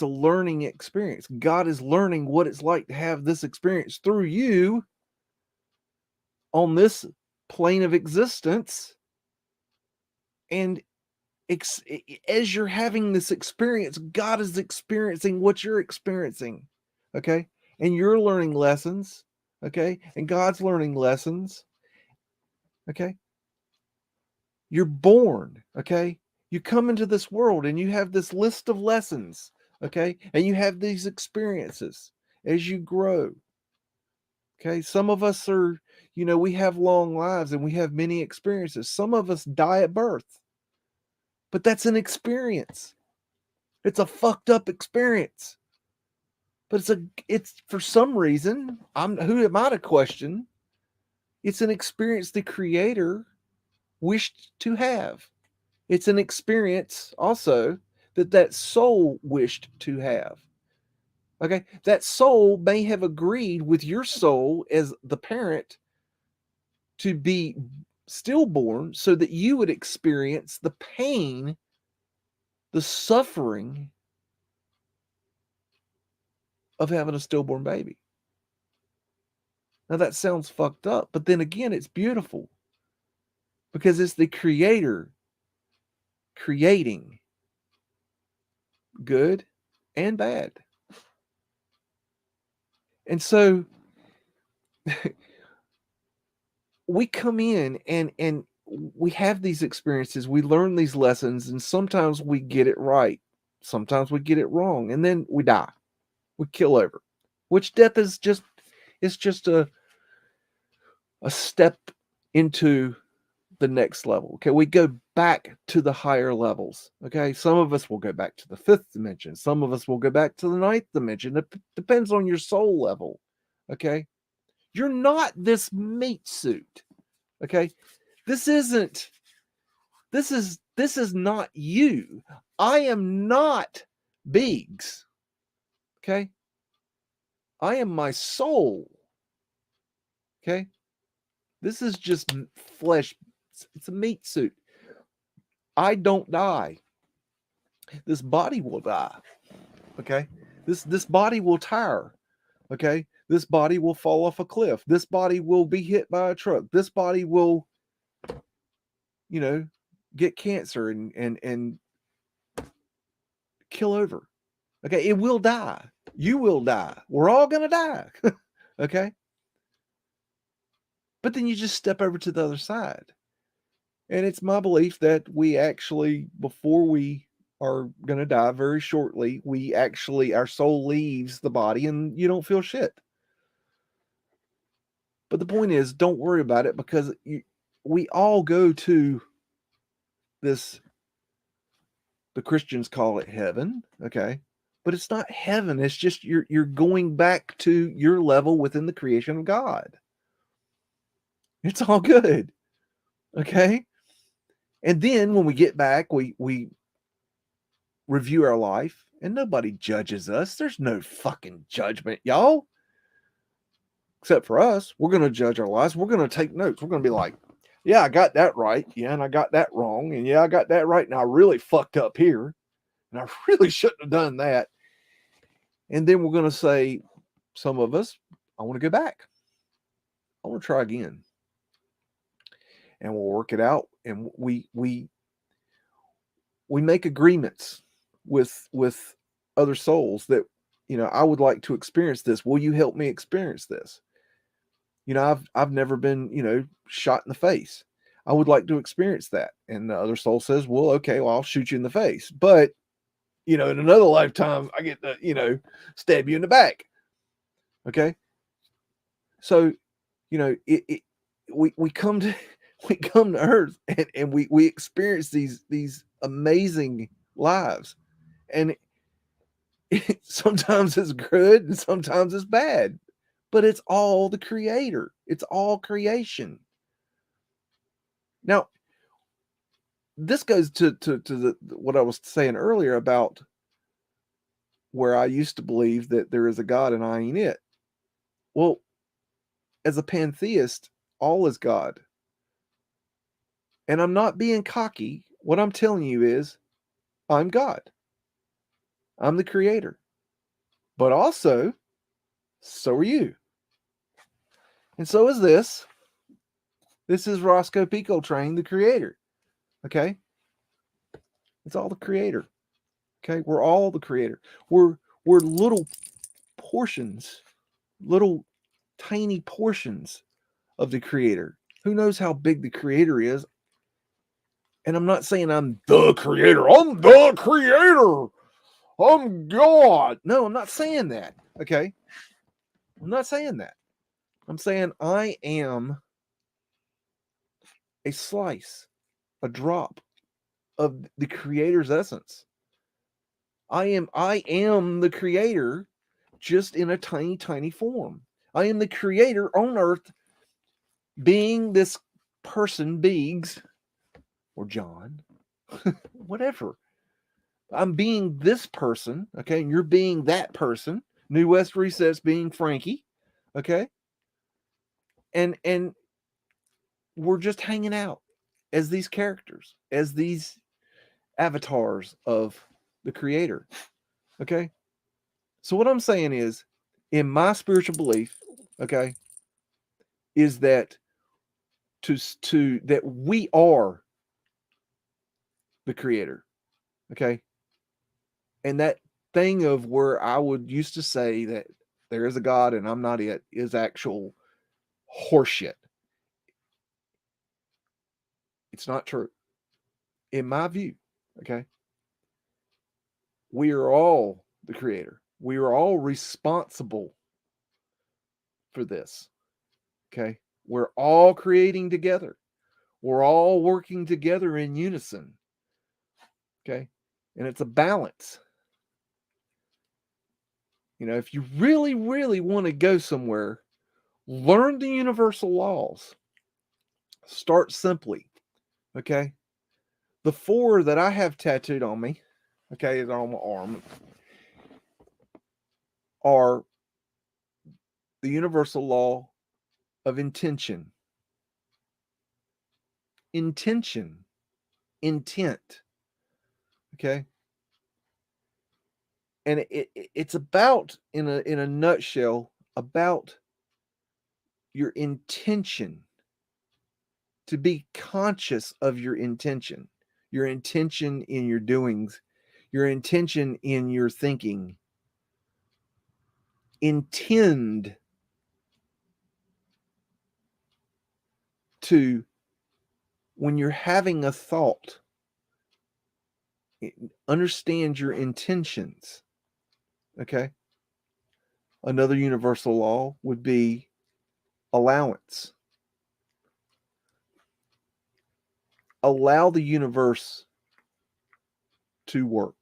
a learning experience. God is learning what it's like to have this experience through you on this plane of existence. And as you're having this experience, God is experiencing what you're experiencing. Okay? And you're learning lessons. Okay? And God's learning lessons. Okay? You're born. Okay? You come into this world and you have this list of lessons Okay. And you have these experiences as you grow. Okay. Some of us are, we have long lives and we have many experiences. Some of us die at birth, but that's an experience. It's a fucked up experience. But it's for some reason, who am I to question? It's an experience the creator wished to have. It's an experience also that soul wished to have. Okay, that soul may have agreed with your soul as the parent to be stillborn so that you would experience the pain, the suffering of having a stillborn baby. Now that sounds fucked up, but then again, it's beautiful because it's the creator creating good and bad. And so we come in and we have these experiences, we learn these lessons, and sometimes we get it right, sometimes we get it wrong, and then we die, we kill over, which death is just a step into the next level. Okay, we go back to the higher levels. Okay, some of us will go back to the 5th dimension, some of us will go back to the 9th dimension. It depends on your soul level. Okay, you're not this meat suit. Okay, this is not you. I am not Biggs. Okay, I am my soul. Okay, this is just flesh. It's a meat suit. I don't die. This body will die. Okay, this body will tire. Okay, this body will fall off a cliff. This body will be hit by a truck. This body will, get cancer and kill over. Okay, it will die. You will die. We're all gonna die. Okay, but then you just step over to the other side. And it's my belief that we actually, before we are going to die very shortly, our soul leaves the body and you don't feel shit. But the point is, don't worry about it because we all go to this, the Christians call it heaven, okay? But it's not heaven. It's just you're going back to your level within the creation of God. It's all good, okay? And then when we get back, we review our life and nobody judges us. There's no fucking judgment, y'all. Except for us. We're going to judge our lives. We're going to take notes. We're going to be like, yeah, I got that right. Yeah, and I got that wrong. And yeah, I got that right. And I really fucked up here. And I really shouldn't have done that. And then we're going to say, some of us, I want to go back. I want to try again. And we'll work it out. And we make agreements with other souls that, I would like to experience this. Will you help me experience this? I've never been, shot in the face. I would like to experience that. And the other soul says, well, okay, well, I'll shoot you in the face. But, in another lifetime, I get to, stab you in the back. Okay. So, we come to Earth and we experience these amazing lives. And sometimes it's good and sometimes it's bad. But it's all the creator. It's all creation. Now, this goes to what I was saying earlier about where I used to believe that there is a God and I ain't it. Well, as a pantheist, all is God. And I'm not being cocky. What I'm telling you is, I'm God. I'm the creator. But also, so are you. And so is this. This is Roscoe P. Coltrane, the creator. Okay? It's all the creator. Okay? We're all the creator. We're little portions, little tiny portions of the creator. Who knows how big the creator is? And I'm not saying I'm the creator. I'm the creator. I'm God. No, I'm not saying that. Okay. I'm not saying that. I'm saying I am a slice, a drop of the creator's essence. I am the creator, just in a tiny, tiny form. I am the creator on earth, being this person, Biggs, or John, whatever. I'm being this person, okay, and you're being that person. New West Recess being Frankie, okay, and we're just hanging out as these characters, as these avatars of the creator, okay. So what I'm saying is, in my spiritual belief, okay, is that that we are the creator, okay, and that thing of where I would used to say that there is a God and I'm not it is actual horseshit. It's not true. In my view, okay, we are all the creator. We are all responsible for this, okay? We're all creating together. We're all working together in unison, okay? And it's a balance. If you really, really want to go somewhere, learn the universal laws. Start simply, okay? The 4 that I have tattooed on me, okay, on my arm, are the universal law of intention. Intention. Intent. Okay? And it's about, in a nutshell, about your intention. To be conscious of your intention in your doings, your intention in your thinking. Intend to, when you're having a thought, understand your intentions. Okay? Another universal law would be allowance. Allow the universe to work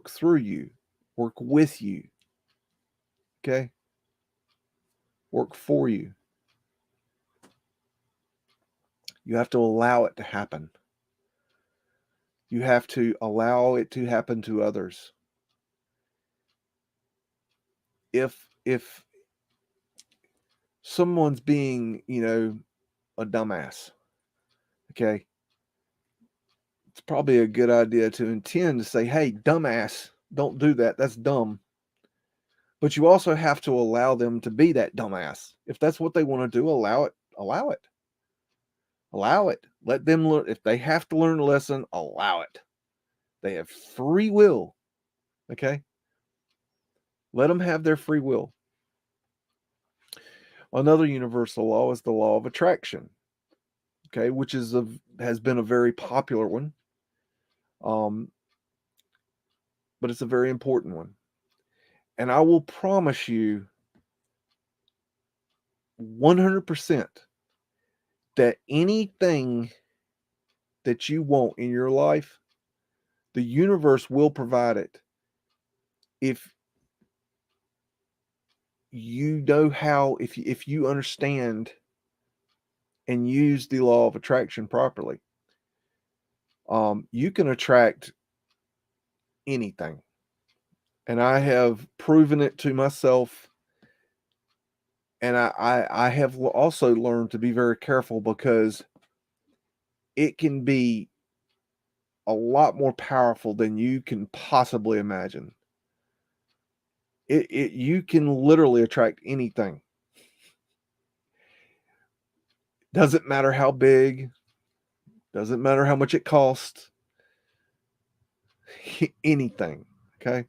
through you, work with you, okay? Work for you. You have to allow it to happen. You have to allow it to happen to others. If someone's being, a dumbass, okay, it's probably a good idea to intend to say, hey, dumbass, don't do that. That's dumb. But you also have to allow them to be that dumbass. If that's what they want to do, allow it. Allow it. Allow it. Let them learn. If they have to learn a lesson, allow it. They have free will. Okay? Let them have their free will. Another universal law is the law of attraction. Okay, which has been a very popular one. But it's a very important one. And I will promise you 100% that anything that you want in your life, the universe will provide it. If you know how, if you understand and use the law of attraction properly, you can attract anything. And I have proven it to myself. And I have also learned to be very careful, because it can be a lot more powerful than you can possibly imagine. You can literally attract anything. Doesn't matter how big, doesn't matter how much it costs. Anything, okay?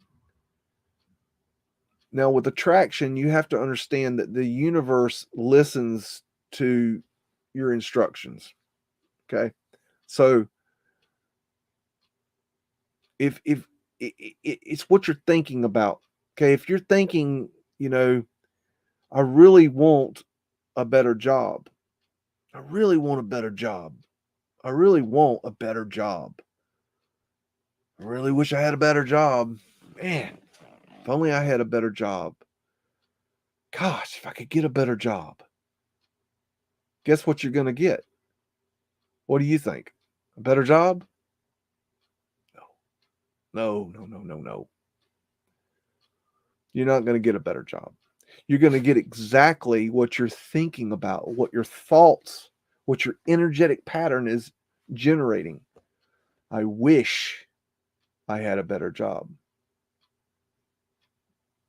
Now, with attraction, you have to understand that the universe listens to your instructions, okay? So, If it's what you're thinking about. Okay, if you're thinking, I really want a better job. I really want a better job. I really want a better job. I really wish I had a better job. Man, if only I had a better job. Gosh, if I could get a better job. Guess what you're going to get? What do you think? A better job? No. No. You're not going to get a better job. You're going to get exactly what you're thinking about, what your thoughts, what your energetic pattern is generating. I wish I had a better job.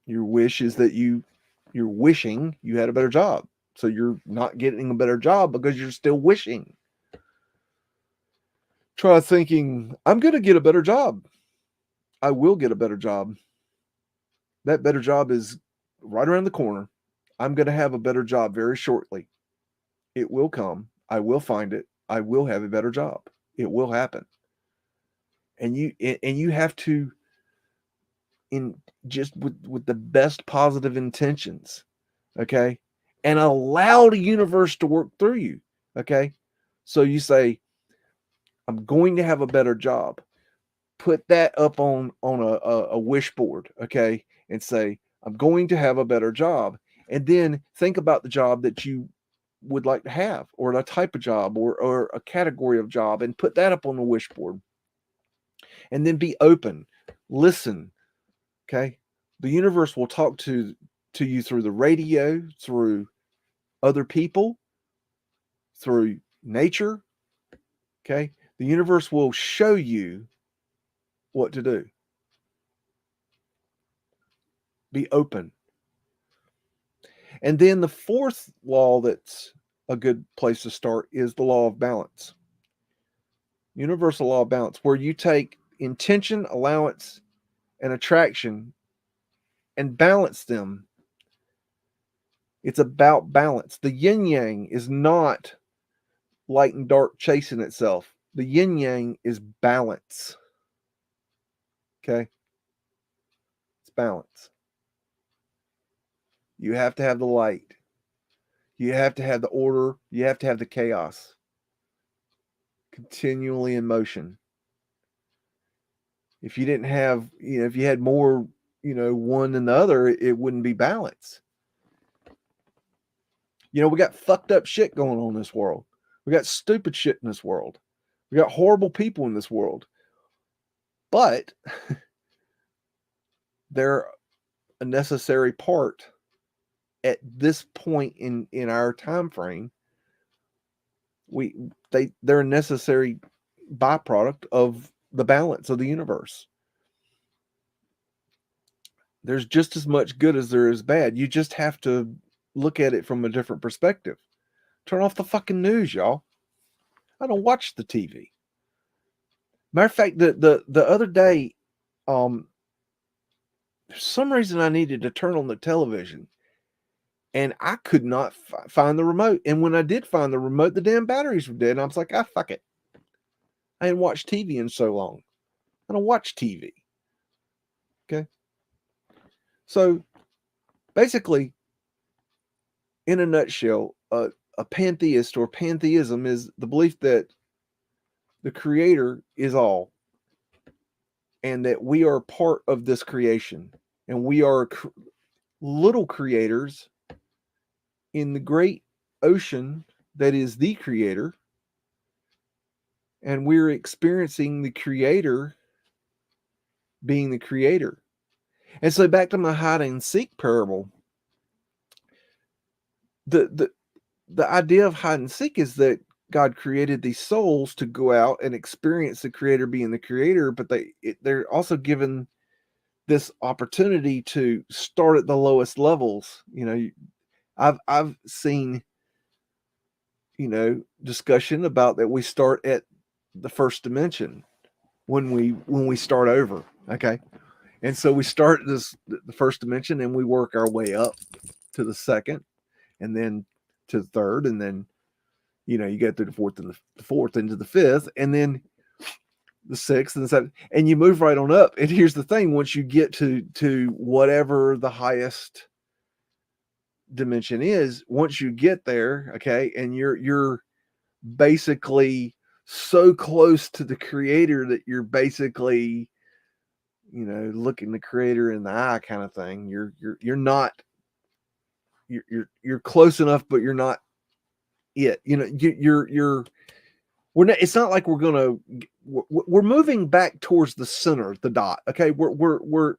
Your wish is that you're wishing you had a better job. So you're not getting a better job because you're still wishing. Try thinking, I'm going to get a better job. I will get a better job. That better job is right around the corner. I'm going to have a better job very shortly. It will come. I will find it. I will have a better job. It will happen. And you have to, in just with the best positive intentions, okay, and allow the universe to work through you, okay. So you say, I'm going to have a better job. Put that up on a wish board, okay, and say, I'm going to have a better job. And then think about the job that you would like to have, or a type of job, or a category of job, and put that up on the wish board. And then be open, listen, okay. The universe will talk to you through the radio, through other people, through nature, okay. The universe will show you what to do. Be open. And then the fourth law that's a good place to start is the law of balance. Universal law of balance, where you take intention, allowance, and attraction and balance them. It's about balance. The yin yang is not light and dark chasing itself. The yin yang is balance. Okay? It's balance. You have to have the light. You have to have the order. You have to have the chaos. Continually in motion. If you didn't have, if you had more, one than the other, it wouldn't be balance. We got fucked up shit going on in this world. We got stupid shit in this world. We got horrible people in this world. But they're a necessary part at this point in our time frame. They're a necessary byproduct of the balance of the universe. There's just as much good as there is bad. You just have to look at it from a different perspective. Turn off the fucking news, y'all. I don't watch the TV. Matter of fact, the other day, for some reason I needed to turn on the television, and I could not find the remote. And when I did find the remote, the damn batteries were dead. And I was like, fuck it. I hadn't watched TV in so long. I don't watch TV. Okay. So basically, in a nutshell, a pantheist or pantheism is the belief that the creator is all, and that we are part of this creation, and we are little creators in the great ocean that is the creator, and we're experiencing the creator being the creator. And so back to my hide and seek parable, the idea of hide and seek is that God created these souls to go out and experience the creator being the creator, but they're also given this opportunity to start at the lowest levels. I've seen discussion about that we start at the first dimension when we start over, okay. And so we start the first dimension, and we work our way up to the second, and then to the third, and then you go through the fourth and the fourth into the fifth, and then the sixth and the seventh, and you move right on up. And here's the thing: once you get to whatever the highest dimension is, once you get there, okay, and you're basically so close to the creator that you're basically, looking the creator in the eye kind of thing. You're not, you're close enough, but you're not it. We're not, it's not like we're moving back towards the center, the dot. Okay. We're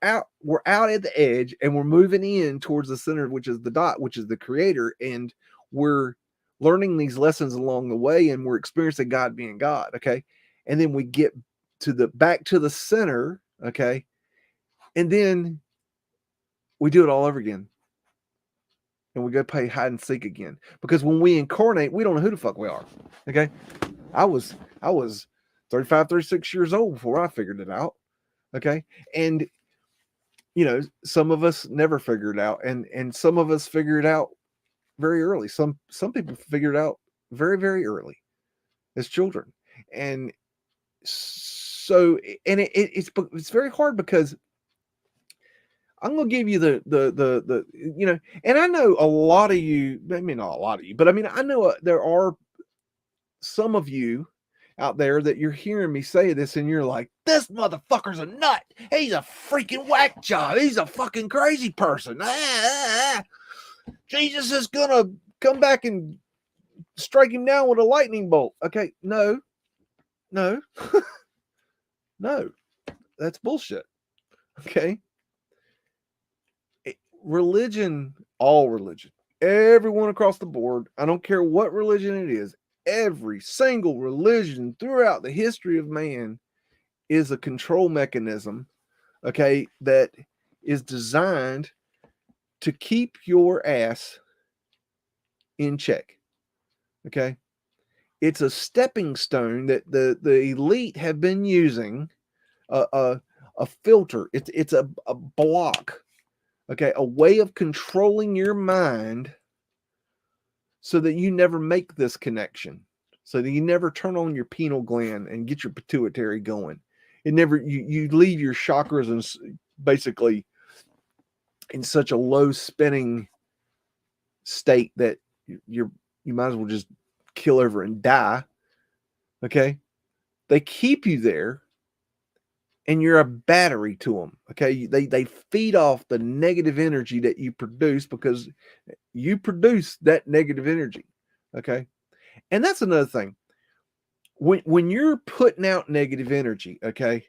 out at the edge and we're moving in towards the center, which is the dot, which is the creator. And we're learning these lessons along the way and we're experiencing God being God. Okay. And then we get back to the center. Okay. And then we do it all over again. And we go play hide and seek again. Because when we incarnate, we don't know who the fuck we are. Okay. I was 35, 36 years old before I figured it out. Okay. And some of us never figure it out. And some of us figure it out very early. Some people figure it out very, very early as children. And so, and it's very hard because I'm going to give you the and I know a lot of you, I mean, not a lot of you, but I mean, I know there are some of you out there that you're hearing me say this and you're like, this motherfucker's a nut. He's a freaking whack job. He's a fucking crazy person. Jesus is going to come back and strike him down with a lightning bolt. Okay. No, no, that's bullshit. Okay. Religion, all religion, everyone across the board, I don't care what religion it is, every single religion throughout the history of man is a control mechanism, okay, that is designed to keep your ass in check. Okay. It's a stepping stone that the elite have been using, a filter. It's a block. Okay, a way of controlling your mind so that you never make this connection, so that you never turn on your pineal gland and get your pituitary going. It never, you leave your chakras and basically in such a low spinning state that you might as well just kill over and die. Okay, they keep you there. And you're a battery to them. Okay. They feed off the negative energy that you produce because you produce that negative energy. Okay. And that's another thing. When you're putting out negative energy, okay,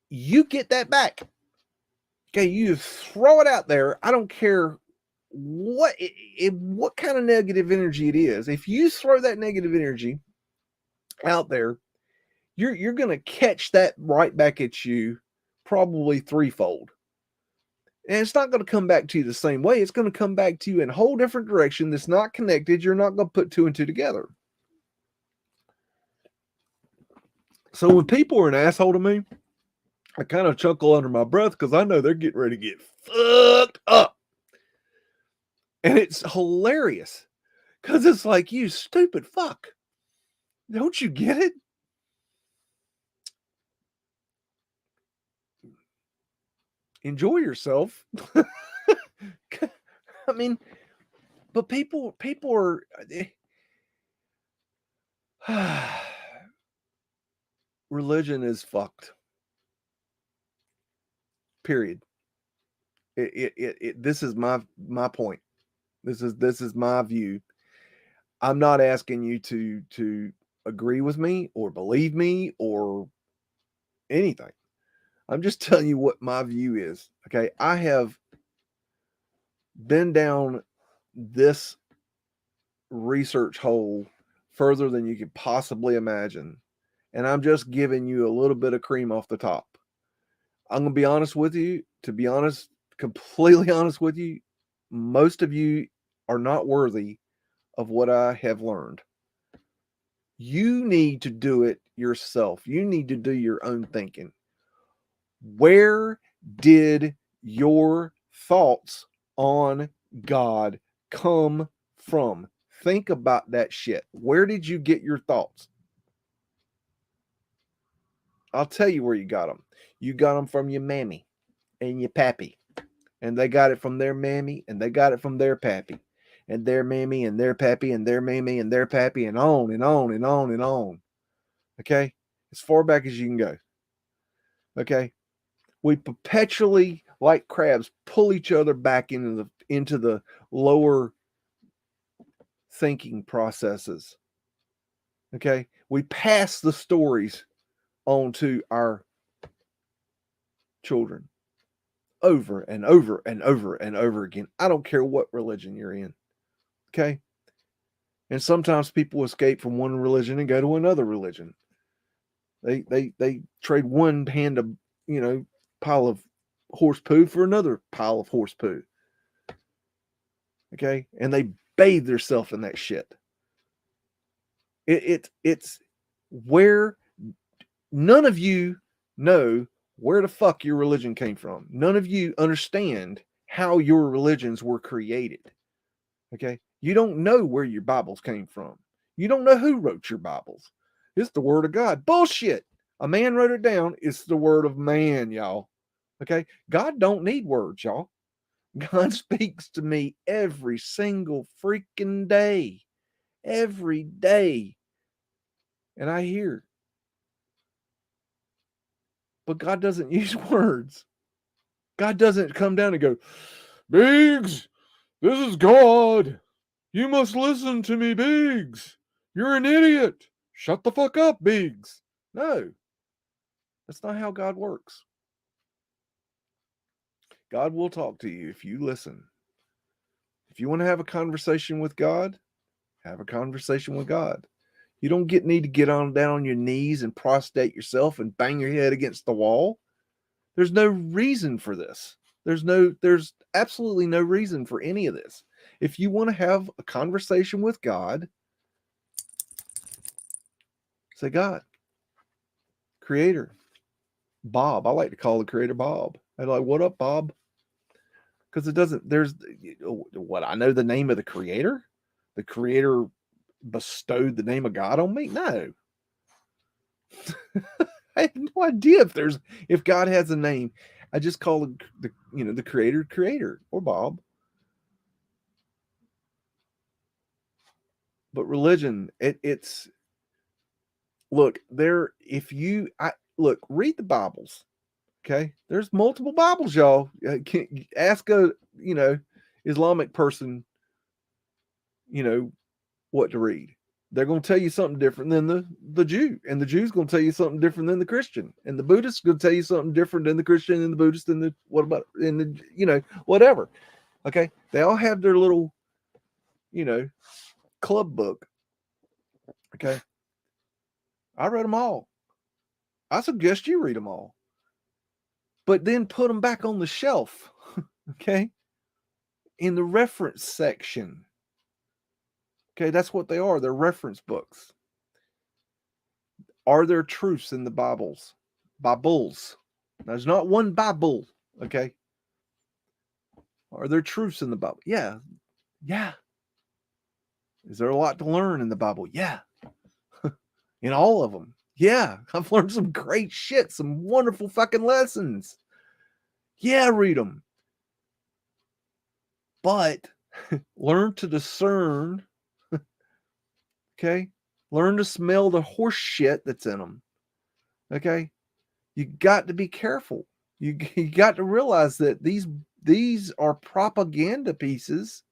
you get that back. Okay. You throw it out there. I don't care what kind of negative energy it is. If you throw that negative energy out there, you're going to catch that right back at you, probably threefold. And it's not going to come back to you the same way. It's going to come back to you in a whole different direction that's not connected. You're not going to put two and two together. So when people are an asshole to me, I kind of chuckle under my breath because I know they're getting ready to get fucked up. And it's hilarious because it's like, you stupid fuck. Don't you get it? Enjoy yourself. I mean, but people are religion is fucked. Period. This is my point. This is my view. I'm not asking you to agree with me or believe me or anything. I'm just telling you what my view is. Okay. I have been down this research hole further than you could possibly imagine. And I'm just giving you a little bit of cream off the top. I'm going to be honest with you. To be honest, completely honest with you, most of you are not worthy of what I have learned. You need to do it yourself. You need to do your own thinking. Where did your thoughts on God come from? Think about that shit. Where did you get your thoughts? I'll tell you where you got them. You got them from your mammy and your pappy. And they got it from their mammy, and they got it from their pappy, and their mammy, and their pappy, and their mammy, and their pappy, and on and on and on and on. Okay? As far back as you can go. Okay? We perpetually, like crabs, pull each other back into the lower thinking processes. Okay? We pass the stories on to our children. Over and over and over and over again. I don't care what religion you're in. Okay? And sometimes people escape from one religion and go to another religion. They trade one hand of, pile of horse poo for another pile of horse poo. Okay? And they bathe themselves in that shit. It's where none of you know where the fuck your religion came from. None of you understand how your religions were created. Okay? You don't know where your Bibles came from. You don't know who wrote your Bibles. It's the word of God. Bullshit. A man wrote it down. It's the word of man, y'all. Okay? God don't need words, y'all. God speaks to me every single freaking day. Every day. And I hear. But God doesn't use words. God doesn't come down and go, Biggs, this is God. You must listen to me, Biggs. You're an idiot. Shut the fuck up, Biggs. No, that's not how God works. God will talk to you if you listen. If you want to have a conversation with God, have a conversation with God. You don't need to get down on your knees and prostrate yourself and bang your head against the wall. There's no reason for this. There's absolutely no reason for any of this. If you want to have a conversation with God, say, God, Creator, Bob. I like to call the Creator Bob. I'm like, what up, Bob? Because what I know the name of the Creator? The Creator bestowed the name of God on me? No. I have no idea if God has a name. I just call the Creator or Bob. But religion, it's look there. Read the Bibles. Okay, there's multiple Bibles, y'all. Ask a Islamic person, what to read. They're going to tell you something different than the Jew, and the Jew's going to tell you something different than the Christian, and the Buddhist's going to tell you something different than the Christian and the Buddhist and whatever. Okay, they all have their little, club book. Okay, I read them all. I suggest you read them all, but then put them back on the shelf. Okay, in the reference section. Okay, that's what they are. They're reference books. Are there truths in the Bibles? Bibles. There's not one Bible. Okay. Are there truths in the Bible? Yeah. Yeah. Is there a lot to learn in the Bible? Yeah. In all of them. Yeah. I've learned some great shit, some wonderful fucking lessons. Yeah, read them. But learn to discern. Okay. Learn to smell the horse shit that's in them. Okay. You got to be careful. You got to realize that these are propaganda pieces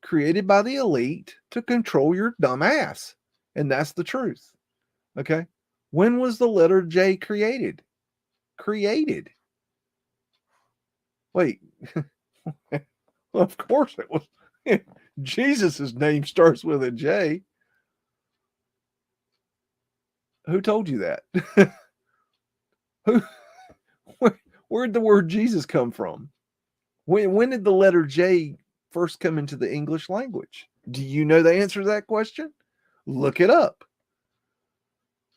created by the elite to control your dumb ass. And that's the truth. Okay. When was the letter J created? Wait. Well, of course it was. Jesus' name starts with a J. Who told you that? Where'd the word Jesus come from? When did the letter J first come into the English language? Do you know the answer to that question? Look it up.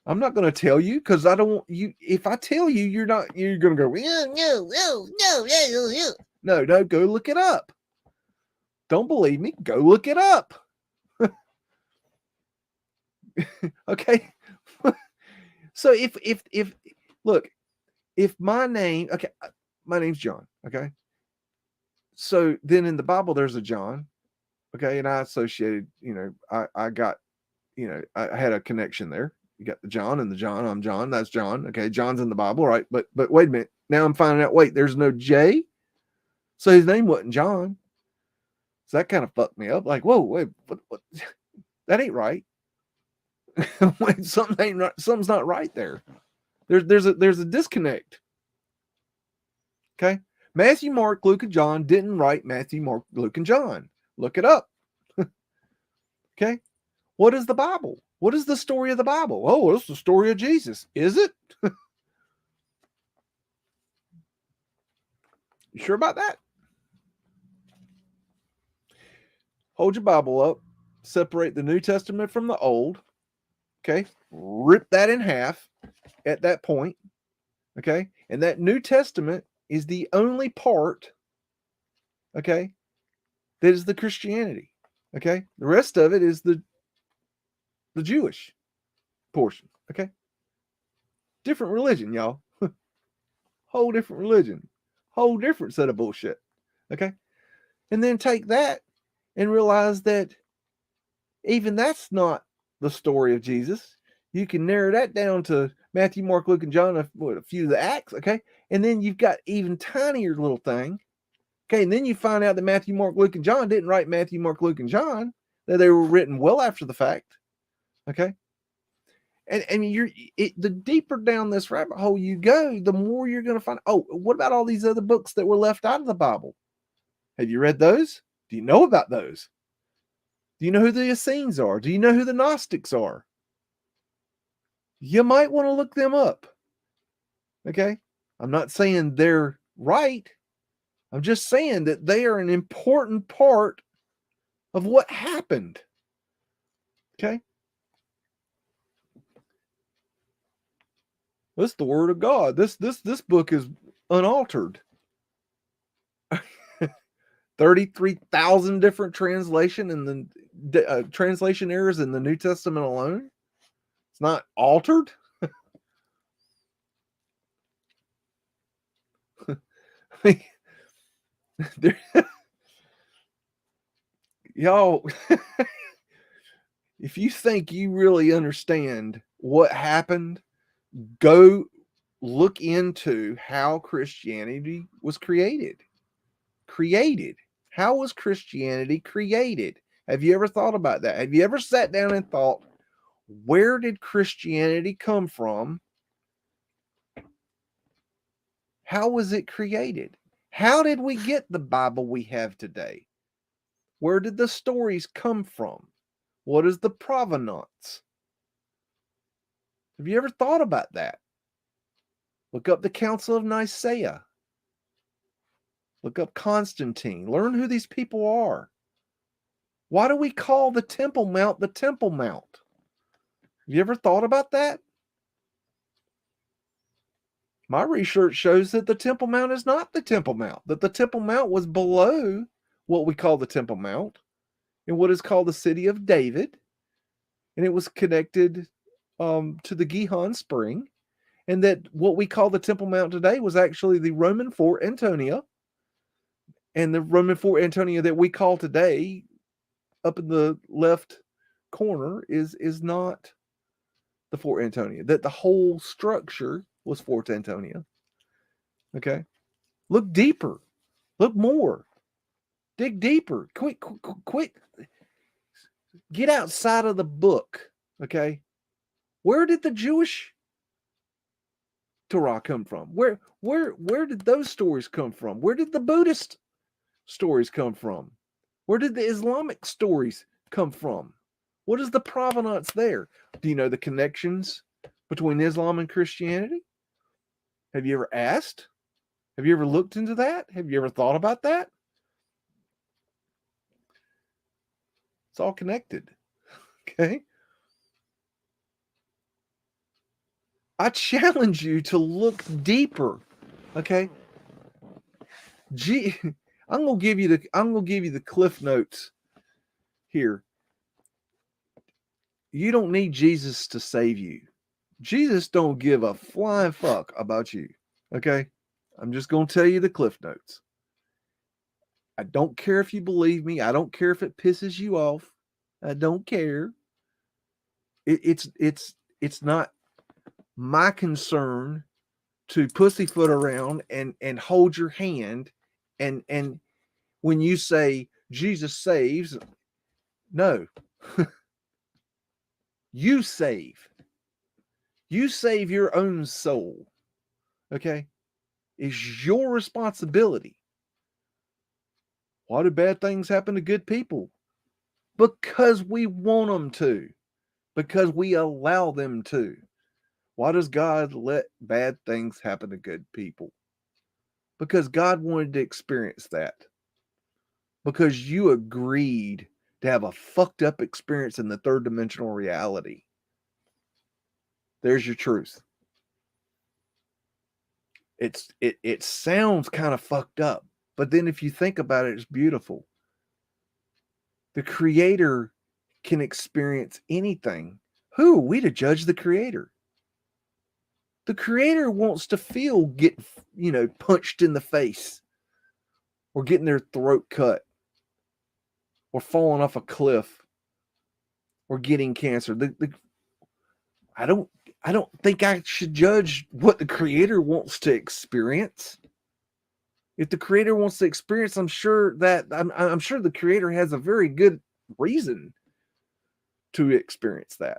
I'm not going to tell you because I don't want you. If I tell you, you're going to go, no, go look it up. Don't believe me? Go look it up. Okay. So if Look, if my name, okay, my name's John, okay? So then in the Bible, there's a John, okay? And I associated, I got, I had a connection there. You got the John and the John. I'm John. That's John. Okay, John's in the Bible, right? But wait a minute. Now I'm finding out, wait, there's no J? So his name wasn't John. So that kind of fucked me up. Like, whoa, wait, what? That ain't right. Wait, something ain't right. Something's not right there. There's a disconnect. Okay. Matthew, Mark, Luke, and John didn't write Matthew, Mark, Luke, and John. Look it up. Okay. What is the Bible? What is the story of the Bible? Oh, it's the story of Jesus. Is it? You sure about that? Hold your Bible up. Separate the New Testament from the Old. Okay. Rip that in half at that point. Okay. And that New Testament is the only part, okay, that is the Christianity. Okay. The rest of it is the Jewish portion. Okay. Different religion, y'all. Whole different religion. Whole different set of bullshit. Okay. And then take that and realize that even that's not the story of Jesus. You can narrow that down to Matthew, Mark, Luke, and John, a few of the Acts, okay? And then you've got even tinier little thing, okay? And then you find out that Matthew, Mark, Luke, and John didn't write Matthew, Mark, Luke, and John, that they were written well after the fact, okay? And the deeper down this rabbit hole you go, the more you're going to find, oh, what about all these other books that were left out of the Bible? Have you read those? Do you know about those? Do you know who the Essenes are? Do you know who the Gnostics are? You might want to look them up. Okay? I'm not saying they're right. I'm just saying that they are an important part of what happened. Okay? This is the Word of God. This book is unaltered. 33,000 different translation errors in the New Testament alone. It's not altered. Y'all, if you think you really understand what happened, go look into how Christianity was created. How was Christianity created? Have you ever thought about that? Have you ever sat down and thought, where did Christianity come from? How was it created? How did we get the Bible we have today? Where did the stories come from? What is the provenance? Have you ever thought about that? Look up the Council of Nicaea. Look up Constantine. Learn who these people are. Why do we call the Temple Mount the Temple Mount? Have you ever thought about that? My research shows that the Temple Mount is not the Temple Mount, that the Temple Mount was below what we call the Temple Mount in what is called the City of David, and it was connected to the Gihon Spring, and that what we call the Temple Mount today was actually the Roman Fort Antonia, and the Roman Fort Antonia that we call today up in the left corner is not the Fort Antonia, that the whole structure was Fort Antonia. Okay. Look deeper. Look more. Dig deeper. Quick. Get outside of the book. Okay. Where did the Jewish Torah come from? Where did those stories come from? Where did the Buddhist stories come from? Where did the Islamic stories come from? What is the provenance there? Do you know the connections between Islam and Christianity? Have you ever asked? Have you ever looked into that? Have you ever thought about that? It's all connected. Okay? I challenge you to look deeper. Okay? I'm gonna give you the cliff notes here. You don't need Jesus to save you. Jesus don't give a flying fuck about you. Okay? I'm just going to tell you the cliff notes. I don't care if you believe me. I don't care if it pisses you off. I don't care. It's not my concern to pussyfoot around and hold your hand and when you say Jesus saves, no. You save. You save your own soul. Okay? It's your responsibility. Why do bad things happen to good people? Because we want them to. Because we allow them to. Why does God let bad things happen to good people? Because God wanted to experience that. Because you agreed to have a fucked up experience in the third dimensional reality. There's your truth. It sounds kind of fucked up, but then if you think about it, it's beautiful. The creator can experience anything. Who are we to judge the creator? The creator wants to get, punched in the face or getting their throat cut or falling off a cliff or getting cancer. I don't think I should judge what the creator wants to experience. If the creator wants to experience, I'm sure the creator has a very good reason to experience that.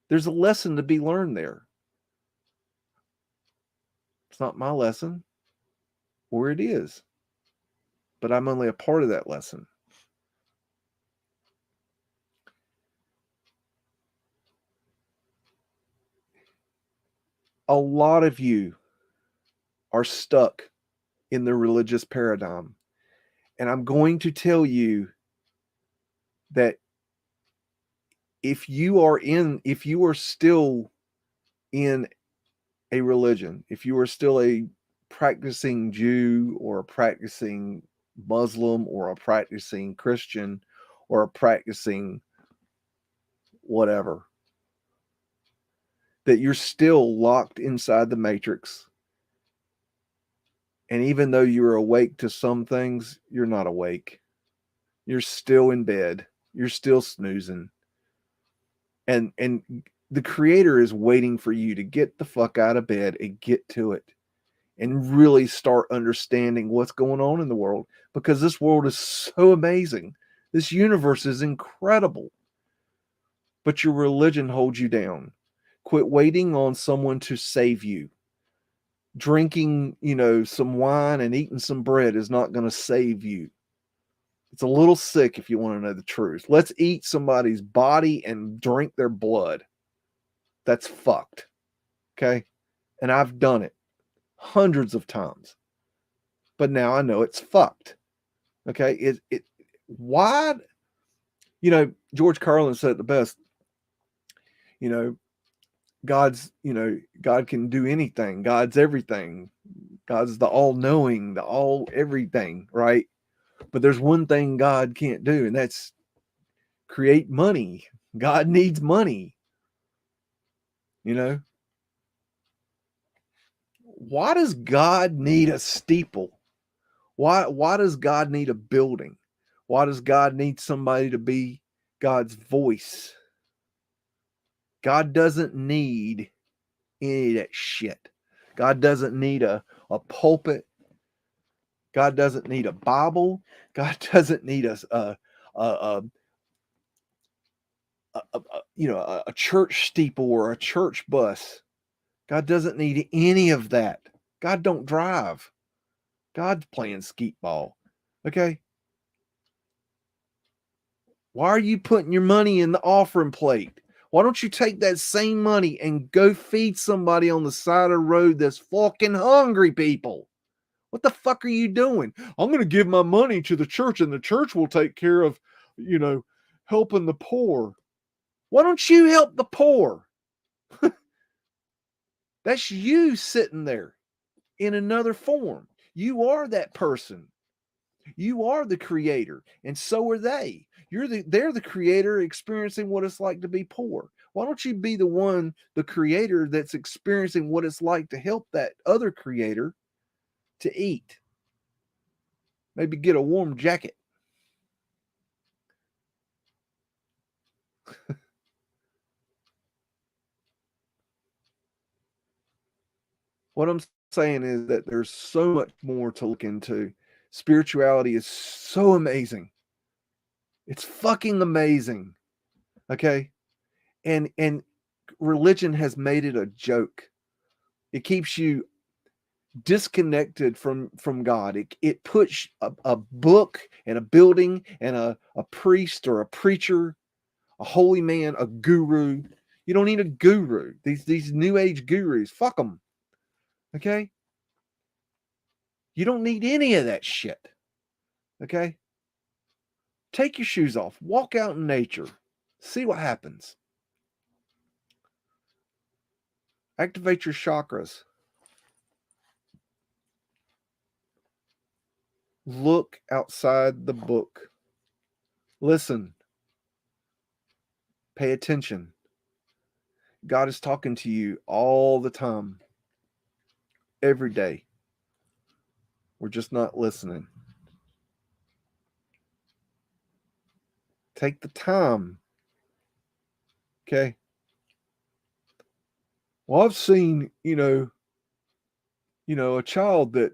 There's a lesson to be learned there. It's not my lesson, or it is, but I'm only a part of that lesson. A lot of you are stuck in the religious paradigm, and I'm going to tell you that if you are still in a religion, if you are still a practicing Jew or a practicing Muslim or a practicing Christian or a practicing whatever, that you're still locked inside the matrix. And even though you're awake to some things, you're not awake. You're still in bed. You're still snoozing. And the creator is waiting for you to get the fuck out of bed and get to it and really start understanding what's going on in the world, because this world is so amazing. This universe is incredible. But your religion holds you down. Quit waiting on someone to save you. Drinking, some wine and eating some bread is not going to save you. It's a little sick if you want to know the truth. Let's eat somebody's body and drink their blood. That's fucked. Okay? And I've done it hundreds of times. But now I know it's fucked. Okay? Why? George Carlin said it the best. God can do anything. God's everything. God's the all-knowing, the all-everything, right? But there's one thing God can't do, and that's create money. God needs money. Why does God need a steeple? Why does God need a building? Why does God need somebody to be God's voice? God doesn't need any of that shit. God doesn't need a pulpit. God doesn't need a Bible. God doesn't need a church steeple or a church bus. God doesn't need any of that. God don't drive. God's playing skeet ball. Okay? Why are you putting your money in the offering plate? Why don't you take that same money and go feed somebody on the side of the road that's fucking hungry, people? What the fuck are you doing? I'm going to give my money to the church and the church will take care of, helping the poor. Why don't you help the poor? That's you sitting there in another form. You are that person. You are the creator, and so are they. They're the creator experiencing what it's like to be poor. Why don't you be the creator that's experiencing what it's like to help that other creator to eat? Maybe get a warm jacket. What I'm saying is that there's so much more to look into. Spirituality is so amazing. It's fucking amazing. Okay? And religion has made it a joke. It keeps you disconnected from God. It puts a book and a building and a priest or a preacher, a holy man, a guru. You don't need a guru. These new age gurus, fuck them. Okay? You don't need any of that shit. Okay? Take your shoes off. Walk out in nature. See what happens. Activate your chakras. Look outside the book. Listen. Pay attention. God is talking to you all the time. Every day. We're just not listening. Take the time. Okay? Well, I've seen, a child that,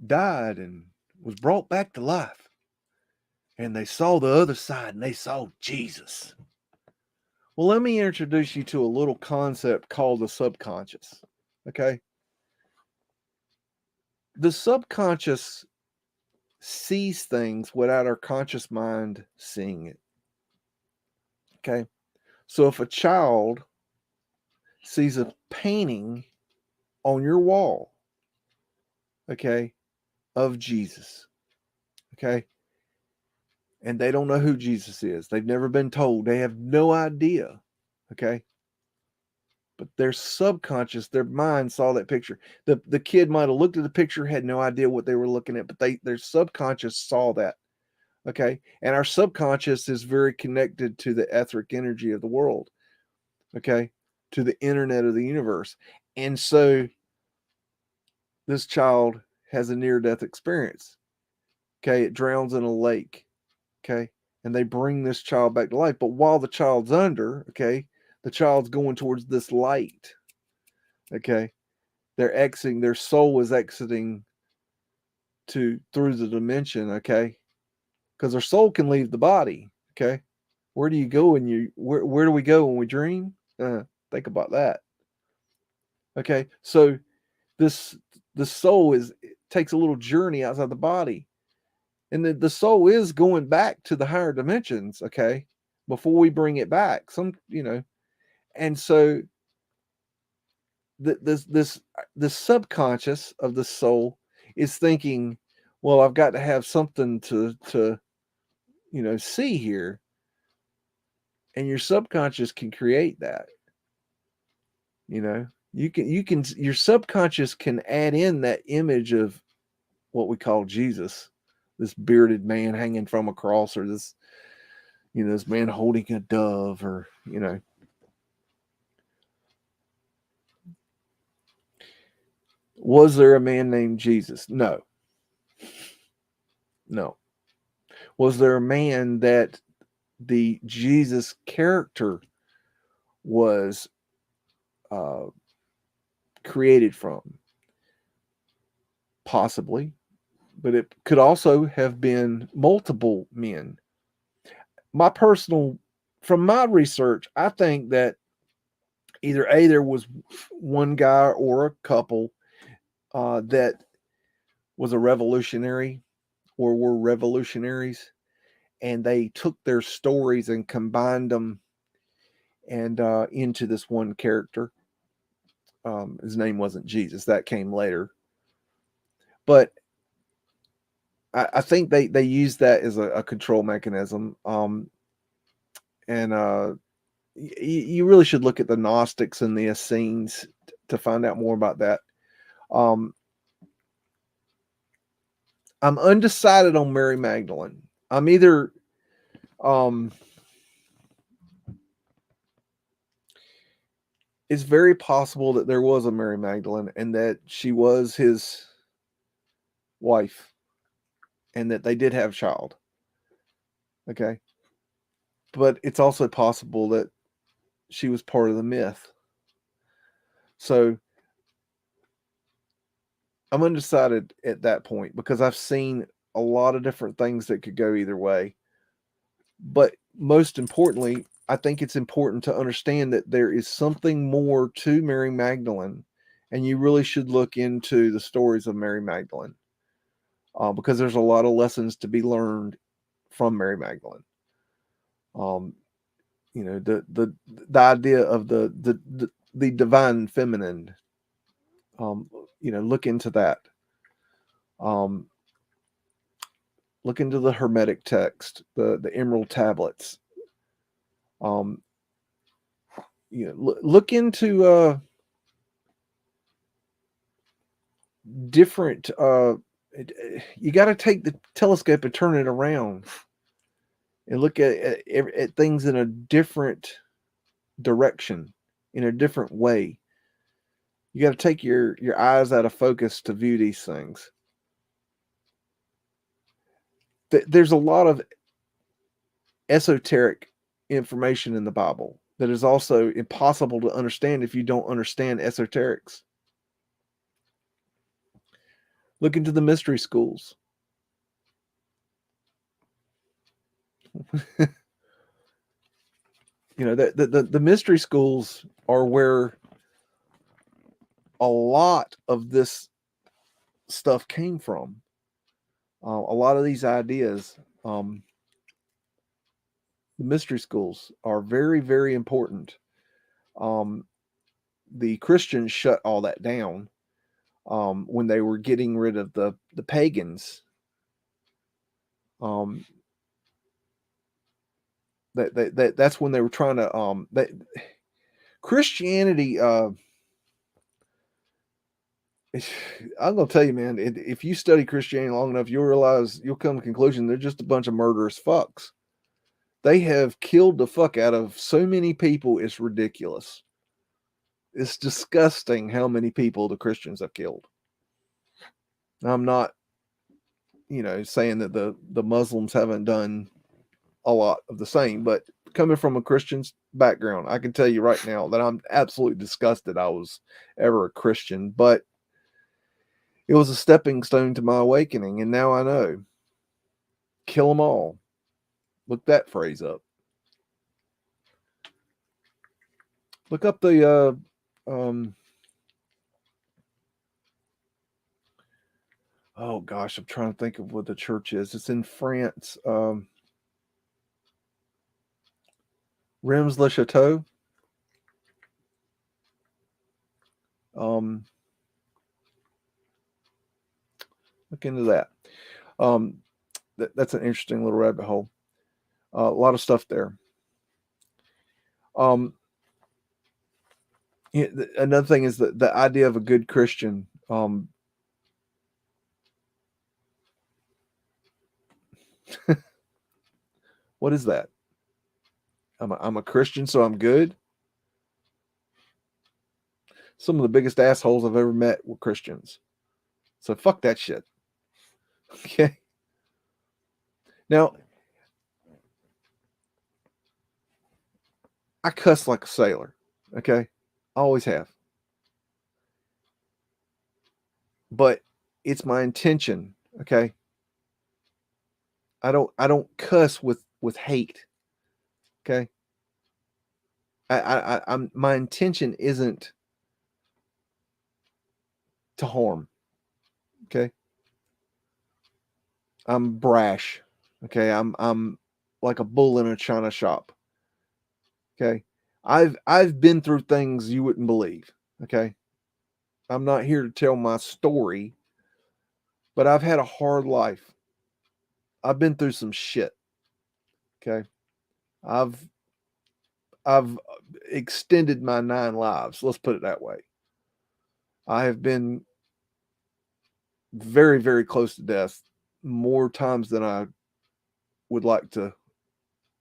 died and was brought back to life. And they saw the other side and they saw Jesus. Well, let me introduce you to a little concept called the subconscious. Okay? The subconscious sees things without our conscious mind seeing it. Okay? So if a child sees a painting on your wall, okay, of Jesus, okay, and they don't know who Jesus is, they've never been told, they have no idea, okay, but their subconscious, their mind saw that picture. The kid might have looked at the picture, had no idea what they were looking at, but their subconscious saw that, okay, and our subconscious is very connected to the etheric energy of the world, okay, to the internet of the universe. And so this child has a near-death experience. Okay, it drowns in a lake. Okay, and they bring this child back to life. But while the child's under, okay, the child's going towards this light. Okay, they're exiting. Their soul is exiting through the dimension. Okay, because their soul can leave the body. Okay, where do you go when where do we go when we dream? Think about that. Okay, so the soul takes a little journey outside the body, and the soul is going back to the higher dimensions, okay, before we bring it back, and so the subconscious of the soul is thinking, well, I've got to have something to see here, and your subconscious can create that. Your subconscious can add in that image of what we call Jesus, this bearded man hanging from a cross, or this man holding a dove, or was there a man named Jesus? No. Was there a man that the Jesus character was created from? Possibly, but it could also have been multiple men. From my research, I think that either there was one guy or a couple that was a revolutionary or were revolutionaries, and they took their stories and combined them and into this one character. His name wasn't Jesus. That came later. But I think they used that as a control mechanism. And you really should look at the Gnostics and the Essenes to find out more about that. I'm undecided on Mary Magdalene. I'm either It's very possible that there was a Mary Magdalene and that she was his wife and that they did have a child. Okay. But it's also possible that she was part of the myth. So I'm undecided at that point because I've seen a lot of different things that could go either way. But most importantly, I think it's important to understand that there is something more to Mary Magdalene, and you really should look into the stories of Mary Magdalene because there's a lot of lessons to be learned from Mary Magdalene. You know, the idea of the divine feminine. You know, look into that. Look into the Hermetic text, the Emerald tablets. You know, look into different. You got to take the telescope and turn it around and look at things in a different direction, in a different way. You got to take your eyes out of focus to view these things. There's a lot of esoteric information in the Bible that is also impossible to understand if you don't understand esoterics. Look into the mystery schools. You know, the mystery schools are where a lot of this stuff came from. A lot of these ideas, the mystery schools are very, very important. The Christians shut all that down when they were getting rid of the pagans. That's when they were trying to Christianity. I'm gonna tell you, man. If you study Christianity long enough, you'll realize you'll come to the conclusion they're just a bunch of murderous fucks. They have killed the fuck out of so many people. It's ridiculous. It's disgusting how many people the Christians have killed. I'm not, you know, saying that the Muslims haven't done a lot of the same, but coming from a Christian's background, I can tell you right now that I'm absolutely disgusted I was ever a Christian, but it was a stepping stone to my awakening, and now I know. Kill them all. Look that phrase up. Look up the oh gosh, I'm trying to think of what the church is. It's in France. Reims le Chateau. Look into that. That's an interesting little rabbit hole. A lot of stuff there. Another thing is the idea of a good Christian. What is that? I'm a Christian, so I'm good. Some of the biggest assholes I've ever met were Christians. So fuck that shit. Okay. Now, I cuss like a sailor. Okay. I always have. But it's my intention. Okay. I don't cuss with hate. Okay. I'm my intention isn't to harm. Okay. I'm brash. Okay. I'm like a bull in a china shop. Okay. I've been through things you wouldn't believe. Okay. I'm not here to tell my story, but I've had a hard life. I've been through some shit. Okay. I've extended my 9 lives. Let's put it that way. I have been very, very close to death more times than I would like to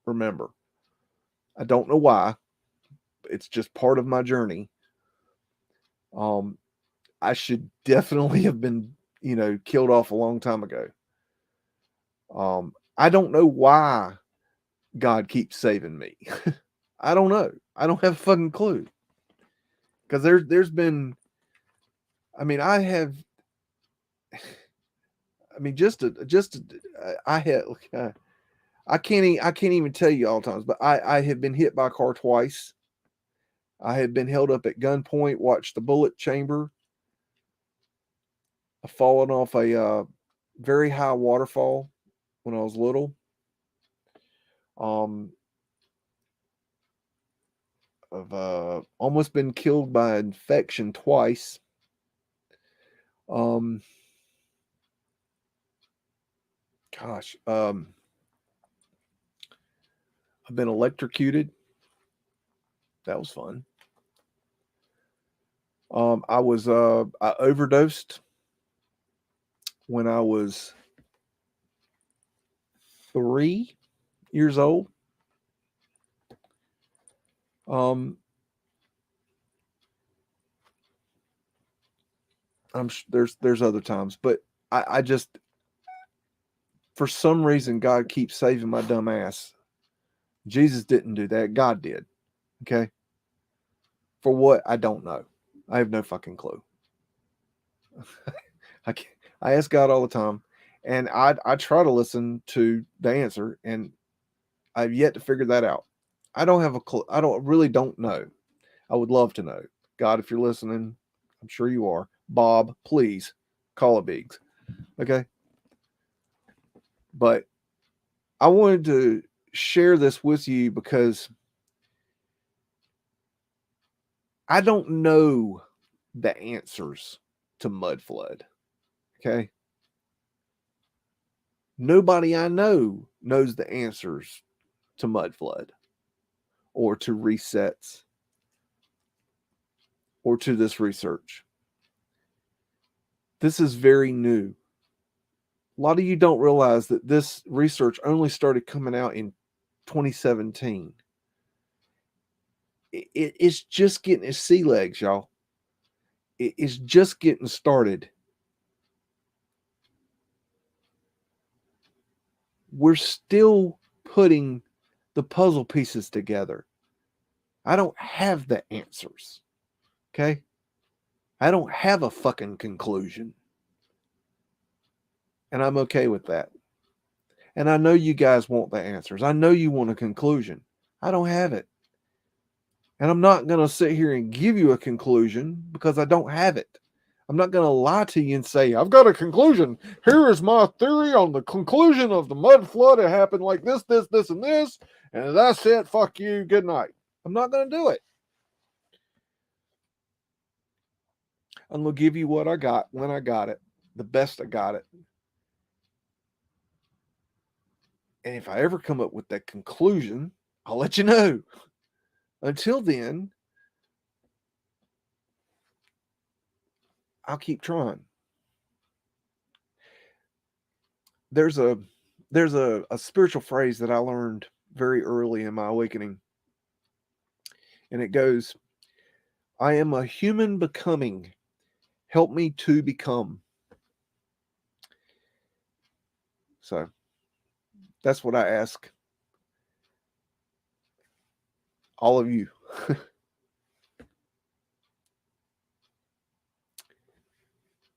remember. I don't know why. It's just part of my journey. I should definitely have been, killed off a long time ago. I don't know why God keeps saving me. I don't know. I don't have a fucking clue. Because there's been, I mean, I have, I mean, I have, I can't even tell you all times, but I have been hit by a car twice. I had been held up at gunpoint, watched the bullet chamber. I've fallen off a very high waterfall when I was little. I've almost been killed by infection twice. I've been electrocuted. That was fun. I overdosed when I was 3 years old. There's other times, but I just, for some reason, God keeps saving my dumb ass. Jesus didn't do that. God did. Okay. For what? I don't know. I have no fucking clue. I ask God all the time, and I try to listen to the answer, and I've yet to figure that out. I don't have a clue. Don't know. I would love to know. God, if you're listening, I'm sure you are. Bob, please call a Biggs. Okay. But I wanted to share this with you because I don't know the answers to mud flood. Okay. Nobody I know knows the answers to mud flood or to resets or to this research. This is very new. A lot of you don't realize that this research only started coming out in 2017. It's just getting its sea legs, y'all. It's just getting started. We're still putting the puzzle pieces together. I don't have the answers. Okay? I don't have a fucking conclusion. And I'm okay with that. And I know you guys want the answers. I know you want a conclusion. I don't have it. And I'm not going to sit here and give you a conclusion because I don't have it. I'm not going to lie to you and say, I've got a conclusion. Here is my theory on the conclusion of the mud flood. It happened like this, this, this, and this. And that's it. Fuck you. Good night. I'm not going to do it. I'm going to give you what I got when I got it, the best I got it. And if I ever come up with that conclusion, I'll let you know. Until then, I'll keep trying. There's a spiritual phrase that I learned very early in my awakening. And it goes, I am a human becoming. Help me to become. So that's what I ask all of you.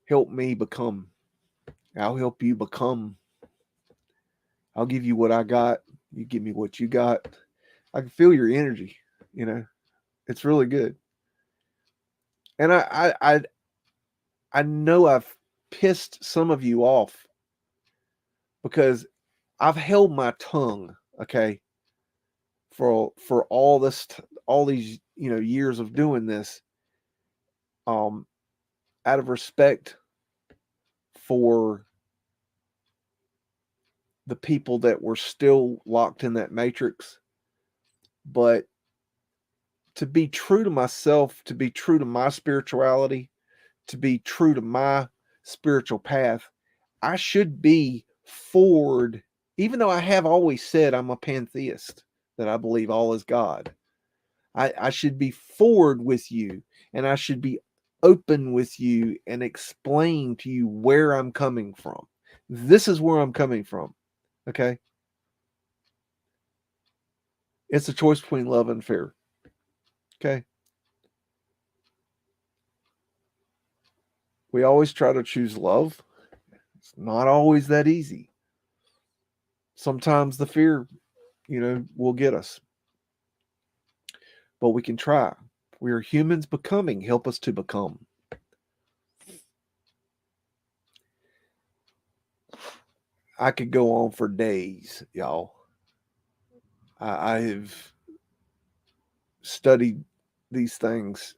Help me become. I'll help you become. I'll give you what I got. You give me what you got. I can feel your energy, It's really good. And I know I've pissed some of you off because I've held my tongue, okay, for all these years of doing this, out of respect for the people that were still locked in that matrix. But to be true to myself, to be true to my spirituality, to be true to my spiritual path, I should be forward Even though I have always said I'm a pantheist, that I believe all is God, I should be forward with you, and I should be open with you and explain to you where I'm coming from. This is where I'm coming from. Okay? It's a choice between love and fear. Okay? We always try to choose love. It's not always that easy. Sometimes the fear, will get us. But we can try. We are humans becoming. Help us to become. I could go on for days, y'all. I have studied these things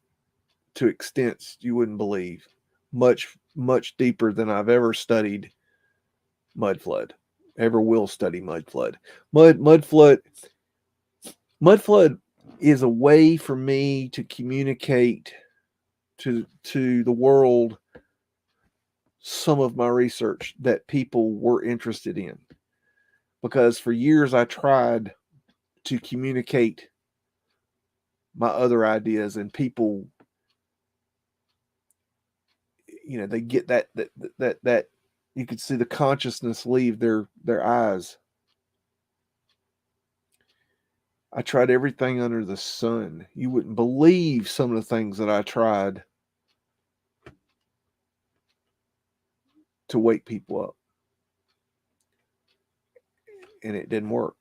to extents you wouldn't believe. Much, much deeper than I've ever studied mud flood. Ever will study mud flood. Mud flood is a way for me to communicate to the world some of my research that people were interested in. Because for years I tried to communicate my other ideas, and people, they get that you could see the consciousness leave their eyes. I tried everything under the sun. You wouldn't believe some of the things that I tried to wake people up, and it didn't work.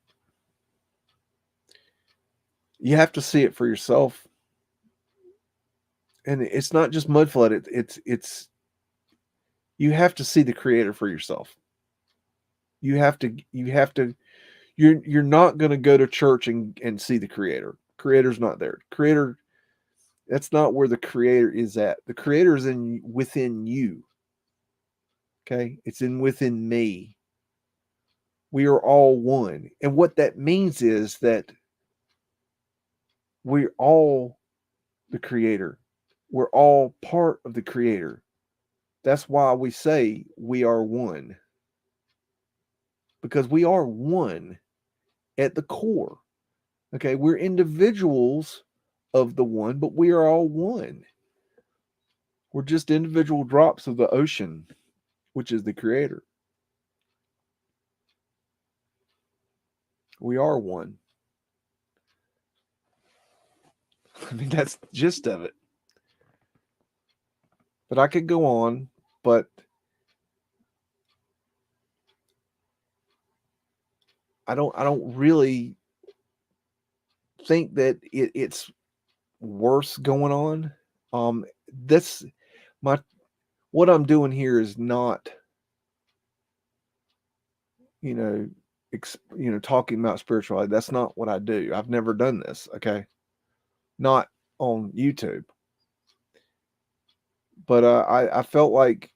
You have to see it for yourself. And it's not just mud flood. It's you have to see the creator for yourself. You have to you're not going to go to church and see the creator. Creator's not there. Creator, that's not where the creator is at. The creator is within you. Okay? It's within me. We are all one. And what that means is that we're all the creator. We're all part of the creator. That's why we say we are one. Because we are one at the core. Okay, we're individuals of the one, but we are all one. We're just individual drops of the ocean, which is the creator. We are one. I mean, that's the gist of it. But I could go on, but I don't really think that it's worse going on. This my what I'm doing here is not, talking about spirituality. That's not what I do. I've never done this. Okay, not on YouTube. But I felt like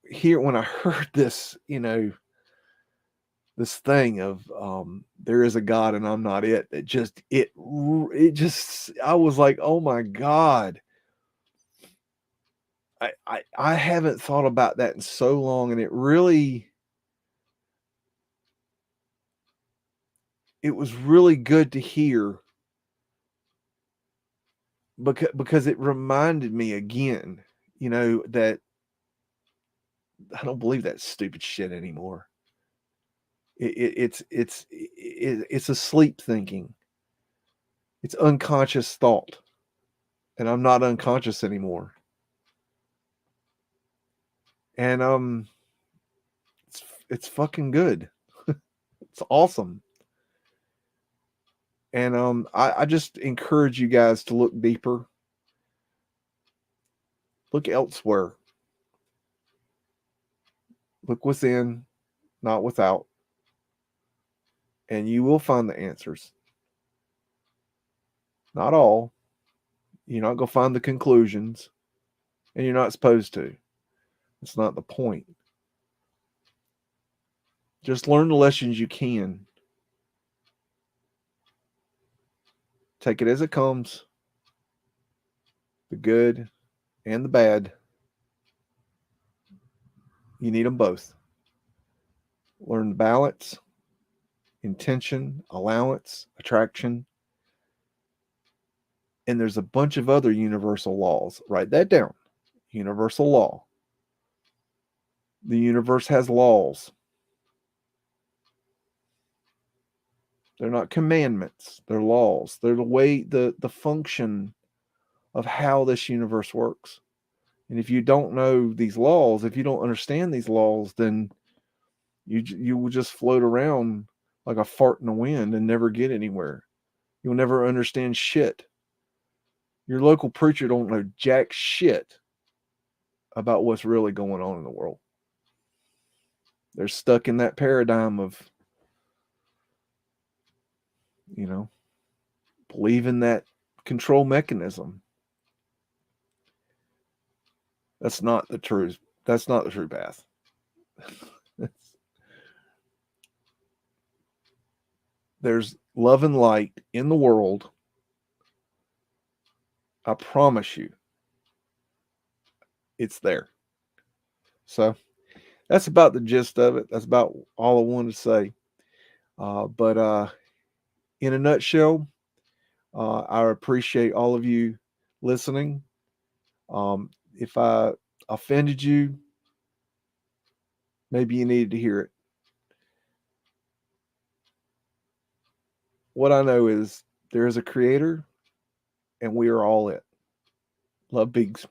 here when I heard this, this thing of there is a God and I'm not it. It just I was like, oh my God. I haven't thought about that in so long, and it was really good to hear, because it reminded me again, that I don't believe that stupid shit anymore. It's asleep thinking. It's unconscious thought, and I'm not unconscious anymore. And it's fucking good. It's awesome. And I just encourage you guys to look deeper. Look elsewhere. Look within, not without. And you will find the answers. Not all. You're not going to find the conclusions. And you're not supposed to. It's not the point. Just learn the lessons you can. Take it as it comes. The good and the bad. You need them both. Learn the balance. intention, allowance, attraction. And there's a bunch of other universal laws. Write that down. Universal law. The universe has laws. They're not commandments. They're laws. They're the way, the function of how this universe works. And if you don't know these laws, if you don't understand these laws, then you will just float around like a fart in the wind and never get anywhere. You'll never understand shit. Your local preacher don't know jack shit about what's really going on in the world. They're stuck in that paradigm of, believing that control mechanism. That's not the truth. That's not the true path. There's love and light in the world. I promise you, it's there. So that's about the gist of it. That's about all I wanted to say. But in a nutshell, I appreciate all of you listening. If I offended you, maybe you needed to hear it. What I know is there is a creator, and we are all it. Love, Bigs.